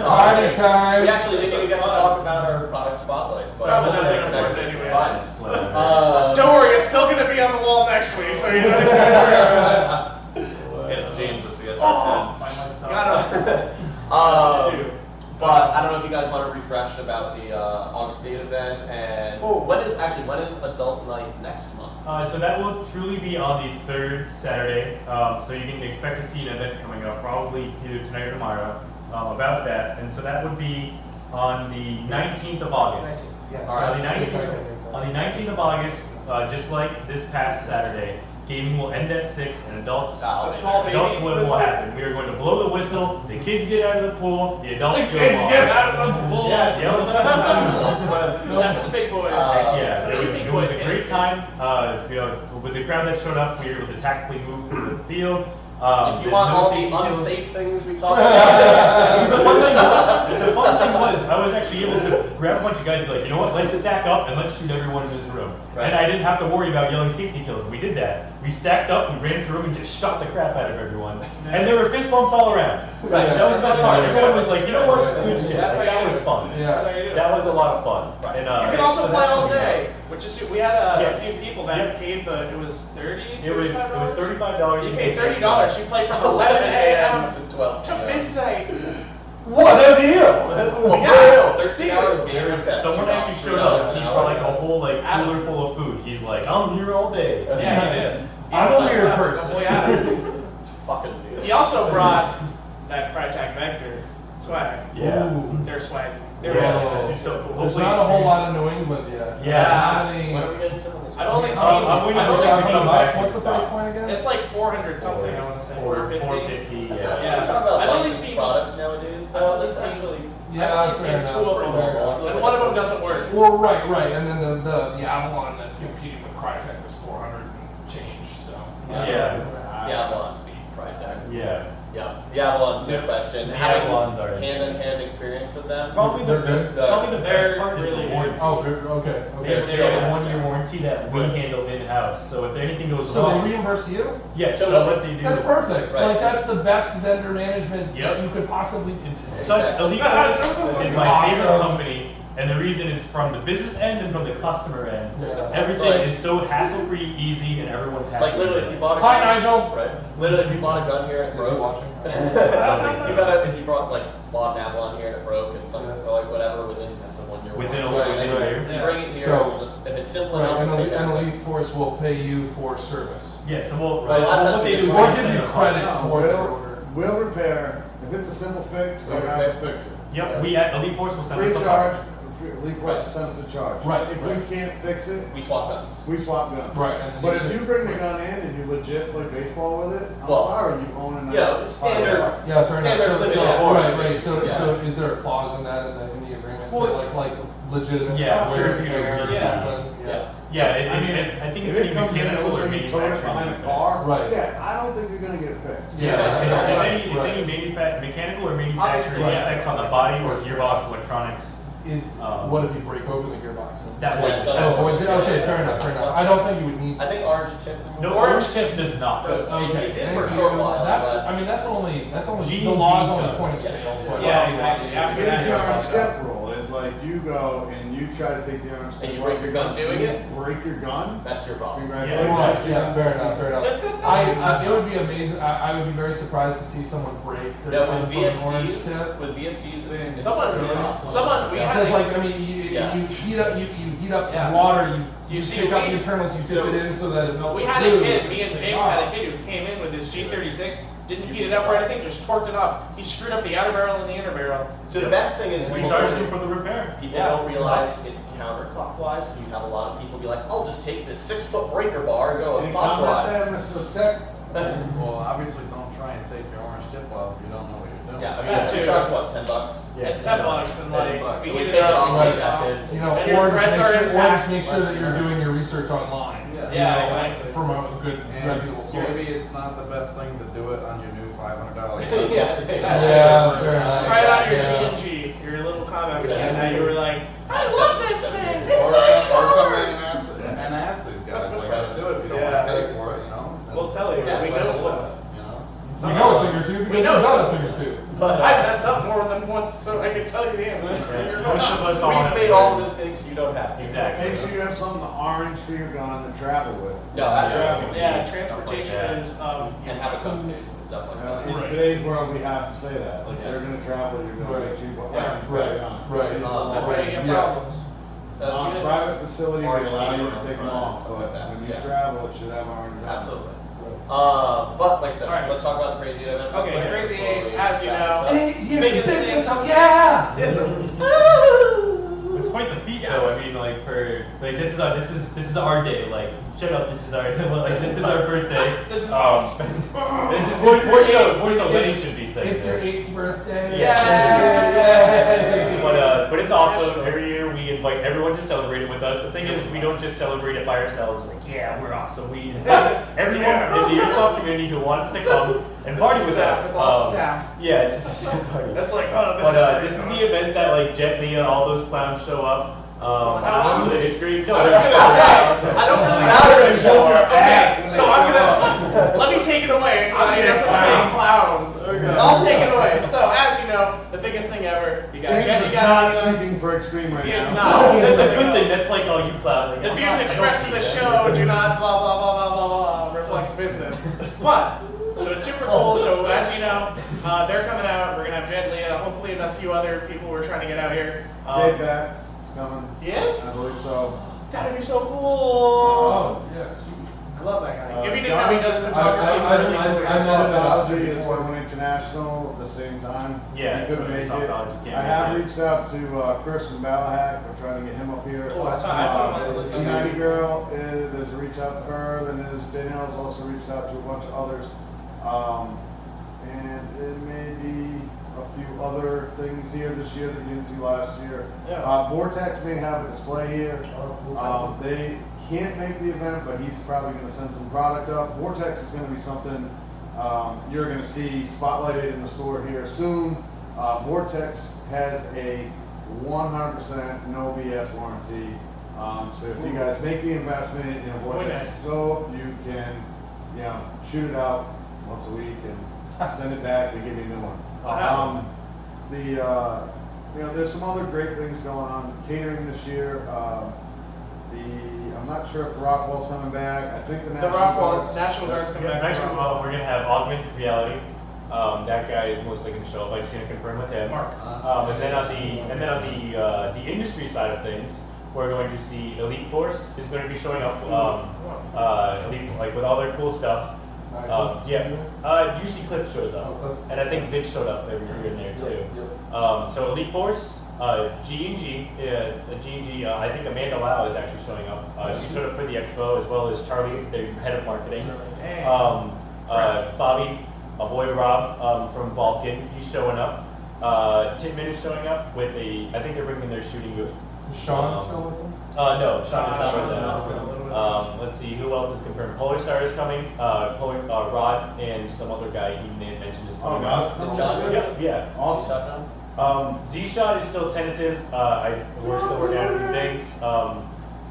Party time. We actually didn't even get to talk about our product spotlight. But Probably we'll nothing save it important next week. anyway. It's fine. Don't worry, it's still going to be on the wall next week, so you don't have to worry about it. It's James with VSR 10. Got him. But I don't know if you guys want to refresh about the August 8 event and when is adult night next month? So that will truly be on the 3rd Saturday. So you can expect to see an event coming up, probably either tonight or tomorrow, about that. And so that would be on the 19th of August. Yes. All right. On the 19th of August, just like this past Saturday, gaming will end at 6 and adults will happen. We are going to blow the whistle, the kids get out of the pool, the adults go Kids on. get out of the pool. Yeah, the adults Time for the big boys. yeah, it was a great time. You know, with the crowd that showed up, we were able to tactfully move through the field. If you want all the unsafe things we talked the about. fun thing was, I was actually able to grab a bunch of guys and be like, you know what, let's stack up and let's shoot everyone in this room. Right. And I didn't have to worry about yelling safety kills. We did that. We stacked up, we ran into the room and just shot the crap out of everyone. And there were fist bumps all around. Right. That was the best part. Everyone was like, you know what, good shit. That's how you That do was it. fun. That's how you do it. That was a lot of fun. Right. And, You can also so play that's all coming up. day, which is we had a Yes. few people that paid it was $30. It was $35. You paid $30. You played from 11 a.m. to 12 to midnight. What a deal! Well, 13 hours guaranteed. Someone actually showed up and he brought like a whole like cooler full of food. He's like, I'm here all day. Yeah, he did. I'm a weird person. Boy, Adam. Fucking deal. He also brought that Crytek Vector swag. Yeah. Their swag. Yeah. So There's hopefully- not a whole lot of New England yet. Yeah. How many? When are we getting to this? I've only seen. I'm waiting I've for only the seen. $100. What's the price point again? It's like 400 something. I want to say 450. 450. Let's Yeah. talk about I've only licensed seen- products nowadays. I've only That's seen- actually Yeah, I've only fair seen enough. two of them, and one of them doesn't work. Well, right, and then the Avalon that's competing with Crytek was 400 and change. So Yeah. the Avalon's beat Crytek. Yeah. Yeah, the Avalon's a good question. The Having Avalons are hand-in-hand experience with them. Probably the They're best. good. Probably the They're best part is really the good. warranty. oh, good, okay. They have a 1-year warranty that we handle in-house. So if anything goes So wrong, they reimburse you? yeah. So So what they do? That's perfect. Right. Like that's the best vendor management Yep. that you could possibly do. Such Elite Force is my Awesome. favorite company, and the reason is from the business end and from the customer end. Yeah. Everything It's like- is so hassle-free, easy, and everyone's happy. Like literally, if you bought a Hi, gun, Nigel. right? Literally, if you bought a gun here and it Is he broke, watching? if you bought an Avalon here and it broke and something or like whatever within that's a 1 year Within a warranty, year. you bring it here. So- we'll just, if it's simple Right, enough, and we'll take and it. Elite Force will pay you for service. Yeah, so we'll, Right, well, that's what they do is Or they give send you a- credit No, towards the order. we'll repair. If it's a simple fix, we're gonna have to fix it. Yep, we at Elite Force will send Free us a charge, Elite Force will send us a charge. Right, If right. we can't fix it, We swap guns. we swap guns. Right, and then But you if said- you bring the gun in and you legit play baseball with it, I'm Well, sorry, you own a nice. Yeah, standard. Yeah, fair enough. Standard So, limited right, warranty. right. So, Yeah. so is there a clause in that in the agreement? So Well, like legitimate. Yeah, wear where and you tear or agree, yeah. something? Yeah. Yeah, I mean, I think if it's it gonna comes be in, it mechanical looks or like you towed it manufacturing. behind a car. Right. Yeah, I don't think you're gonna get it fixed. Yeah, Yeah. it's any mechanical or manufacturing Obviously, yeah. defects on the body or gearbox electronics. Is what if you break open the gearbox? That Yeah, was it's done. Oh, voids it? Okay, fair enough, fair enough. I don't think you would need I to. think orange tip. no orange tip does not. It did for a thank short you. while, That's, but- I mean, that's only, G&G the law's only does. point of Yes. sale. So I Yeah, don't see exactly. why- After Here's that, the orange tip rule, is like you go and you try to take the orange tip. And you break your gun doing you it? Break your gun? That's your problem. Congratulations. Right, yeah, fair enough, fair enough. It would be amazing, I would be very surprised to see someone break their Yeah, gun with from an orange VFCs, tip. it's Someone, impossible. someone, we had Because a- like, I mean, you Yeah. heat up some Yeah. water, You you see, pick up the we- internals, you so dip it in so that it melts We the had a glue. kid, me and It's James like, had a ah. kid who came in with his G36, didn't heat it up or anything, just torqued it up. He screwed up the outer barrel and the inner barrel. So the best thing is We people charge don't- you for the repair. People Yeah. don't realize it's counterclockwise. So you have a lot of people be like, I'll just take this 6-foot breaker bar and go Any comment there, clockwise. Mr. Tech? Well, obviously don't try and take your orange tip off if you don't know what you're doing. Yeah, I mean, Yeah, we too. charge what, $10? Yeah, It's $10 and like, $10. we So we heat take it it up, off, we take take it that off. kid. You know, And your or just threads are make intact. sure that you're doing your research online. Yeah. Yeah, know, exactly. from a good And reputable source. maybe it's not the best thing to do it on your new $500. Yeah. Try it on your G&G, your little combat machine that you were like, I love this thing. Or come in and ask these guys like how to do it if you don't want to pay for it, you know. We'll tell you. Yeah, We try know to stuff. look, you know. We know a thing or two because We we know know a stuff. thing or two. But I messed up more than once, so I can tell you the answers. Yeah. You're Most of us all we've have made all the mistakes you don't have. Exactly. Make sure you have something orange for your gun to travel with. No, absolutely. Yeah, transportation Yeah. is, And have a companies and stuff like that. In Right. today's world, we have to say that. Like, Yeah. you're gonna travel, you're gonna Right. make sure you put Yeah. orange Right. on. Right. that's why you get Yeah. problems. On a private facility, they Orange allow you jeans, to take them right, off, stuff but like that. when you Yeah. travel, it should have orange on. Absolutely. But like I said, Alright. let's talk about the Crazy 8 event. Okay, real quick. Crazy Slowly 8, as you wrap know. this up. Biggest thing. yeah! It's quite the feat, though. I mean, like this is our day. Like, shut up. This is our like this is our birthday. This is This is more so Lenny should be saying It's your this. 8th birthday. But it's awesome. Every year we invite everyone to celebrate it with us. The thing is, we don't just celebrate it by ourselves. Like, yeah, we're awesome. We invite everyone in the Airsoft community who wants to come and party with Staff, us. it's all staff. Yeah, it's just a staff party. That's like, oh, But this is the event that like Jet Li and all those clowns show up. Clowns? It's great. No, I was gonna say, I don't really matter anymore. Okay, so I'm gonna, let me take it away so that he doesn't say clowns. I'll take it away. So, as you know, the biggest thing ever, you got James Jet, is you not got speaking for Extreme right He now. is not. No, that's a good thing. That's like, oh, you clown. Like, the I'm views not- I expressed in don't the see show that. do not blah blah blah blah blah blah reflect business. But so it's super cool. So as you know, they're coming out. We're gonna have Jed Leah, hopefully and a few other people we're trying to get out here. Dave Bax is coming. Yes? I believe so. That'd be so cool. Oh, yeah. I love that guy. If he didn't Johnny have does I photography, Softology is going international at the same time. Yeah, He couldn't so make it. Softology can't I have make it. reached out to Chris from Ballahack. We're trying to get him up here. Oh, I saw- I thought it was United Girl, there's a reach out to her. Then there's Danielle's also reached out to a bunch of others. And there may be a few other things here this year that you didn't see last year. Yeah. Vortex may have a display here. They can't make the event, but he's probably going to send some product up. Vortex is going to be something you're going to see spotlighted in the store here soon. Vortex has a 100% no BS warranty. So if you guys make the investment in a Vortex nice. soap, you can, shoot it out once a week and send it back. They give you a new one. There's some other great things going on. Catering this year. I'm not sure if the Rockwell's coming back. I think the the National Rockwell's Guard's- National Guard's coming Yeah, back. actually, we're gonna have augmented reality. That guy is most likely gonna show up. I just need to confirm with him. Mark. And then on the industry side of things, we're going to see Elite Force is going to be showing up. Elite, like with all their cool stuff. Usually Cliff shows up, and I think Vince showed up every year in there too. So Elite Force, G&G, I think Amanda Lau is actually showing up. She showed up for the expo as well as Charlie, their head of marketing. Bobby, my boy Rob from Vulcan, he's showing up. Titman is showing up with I think they're bringing their shooting booth. Sean still with them? No, Sean is not Sean's with not with them. Let's see, who else is confirmed? Polar Star is coming. Rod and some other guy he may have mentioned is coming. Rod's up. coming John? this year? Yeah. Awesome. Z-Shot is still tentative. We're still working on a few things.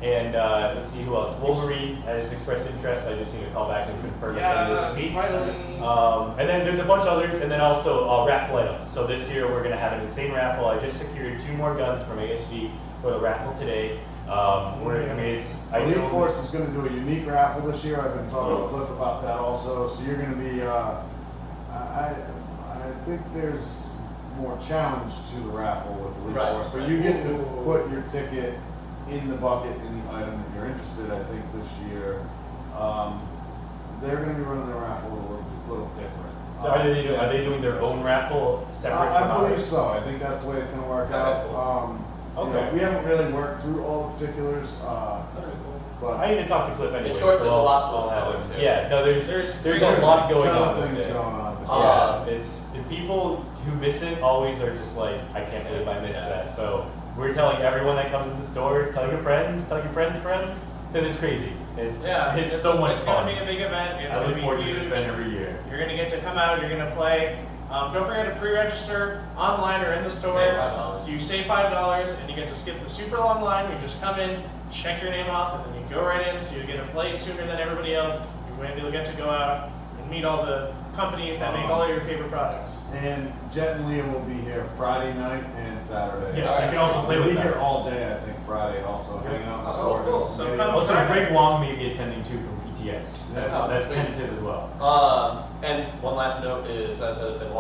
Let's see who else. Wolverine has expressed interest. I just need to call back and confirm this week. And then there's a bunch of others, and then also raffle items. So this year we're going to have an insane raffle. I just secured 2 more guns from ASG for the raffle today. Elite Force is going to do a unique raffle this year. I've been talking to Cliff about that also. So you're going to be, I think there's more challenge to the raffle with Elite Force, but you get to put your ticket in the bucket in the item that you're interested. I think this year they're going to be running their raffle a little different. Are they doing their own raffle separate from I believe ours? so. I think that's the way it's going to work out. Okay. We haven't really worked through all the particulars, but I need to talk to Cliff anyway. In short, so there's a lot to I'll look have forward him. to. Yeah, no, there's a lot going ton on. of with things it. going on. It's the people who miss it always are just like, I can't believe I missed that. So we're telling everyone that comes in the store, tell your friends, friends. Because it's crazy. It's It's so much It's fun. gonna be a big event. It's I gonna look be forward to huge. this event every year. You're gonna get to come out. You're gonna play. Don't forget to pre-register online or in the store. Save $5. So you save $5 and you get to skip the super long line. You just come in, check your name off, and then you go right in. So you get to play sooner than everybody else. You'll get to go out and meet all the companies that make all of your favorite products. And Jet and Liam will be here Friday night and Saturday. Yes, you can also play They'll with be them. here all day, I think, Friday also, hanging out in the Oh, store. cool. doing So some come videos. Also, Friday. Greg Wong may be attending too from PTS. Oh, That's sweet. tentative as well. And one last note is, as I've been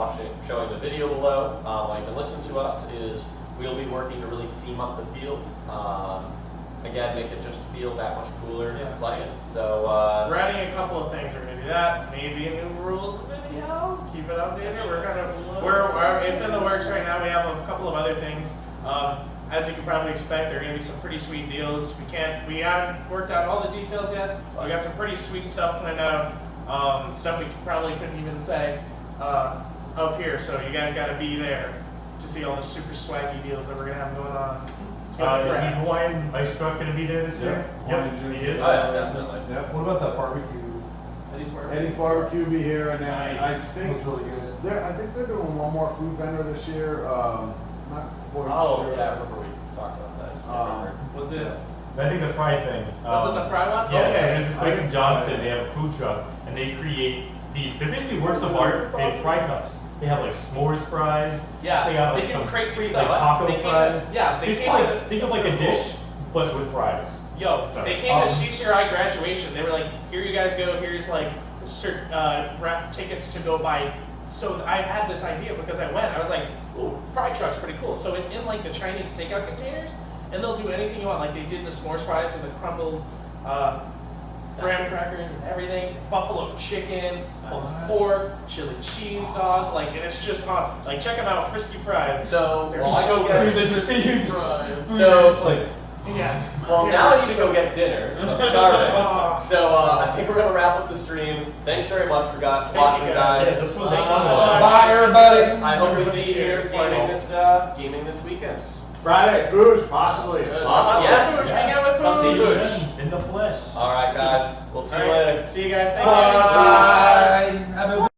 showing the video below, while you've been listening to us, is we'll be working to really theme up the field. Again, make it just feel that much cooler to play in. So, We're adding a couple of things. We're gonna do that. Maybe a new rules video. Keep it updated. It's in the works right now. We have a couple of other things. As you can probably expect, there are gonna be some pretty sweet deals. We haven't worked out all the details yet. We got some pretty sweet stuff planned out. Stuff we probably couldn't even say up here. So you guys got to be there to see all the super swaggy deals that we're gonna have going on. It's gonna be Is the crap. Hawaiian ice truck going to be there this year? Hawaiian Yep, Jersey. he is. oh yeah, definitely. Yep. What about that barbecue? Eddie's Barbecue will be here, and then I Nice. think That's really good. I think they're doing one more food vendor this year. Not quite Oh sure. yeah, I remember we talked about that. I just can't remember. Was it? I think the fry thing. Was it the fry one? Yeah, Okay. so there's this place I in think- Johnston, they have a food truck, and they create these, they're basically works of art, That's they have awesome. fry cups. They have like s'mores fries. Yeah, they have they like do some crazy free, stuff. like taco They came to- fries. yeah, they It's came like, to- think of it's like a so cool. dish, but with fries. Yo, Sorry. they came to CCRI graduation. They were like, "Here you guys go. Here's like tickets to go buy." So I had this idea because I went. I was like, "Ooh, fry truck's pretty cool." So it's in like the Chinese takeout containers, and they'll do anything you want. Like they did the s'mores fries with the crumbled graham crackers and everything, buffalo chicken, pulled pork, chili cheese dog. Like, and it's just on. Like, check them out, Frisky Fries. So, They're while I go so get good. to see you just So- like, Yes. Well, now I need to go get dinner, so I'm starving. Oh. So I think we're gonna wrap up the stream. Thanks very much for watching, you, guys. guys. Yes, this was like- Bye, everybody. I hope we see you here gaming this weekend. Friday, Foods, possibly. Awesome. Yes. Hang out with Come see food. Foods. in the flesh. All right, guys. We'll see you All right. later. See you guys. Thank you. Bye. Have a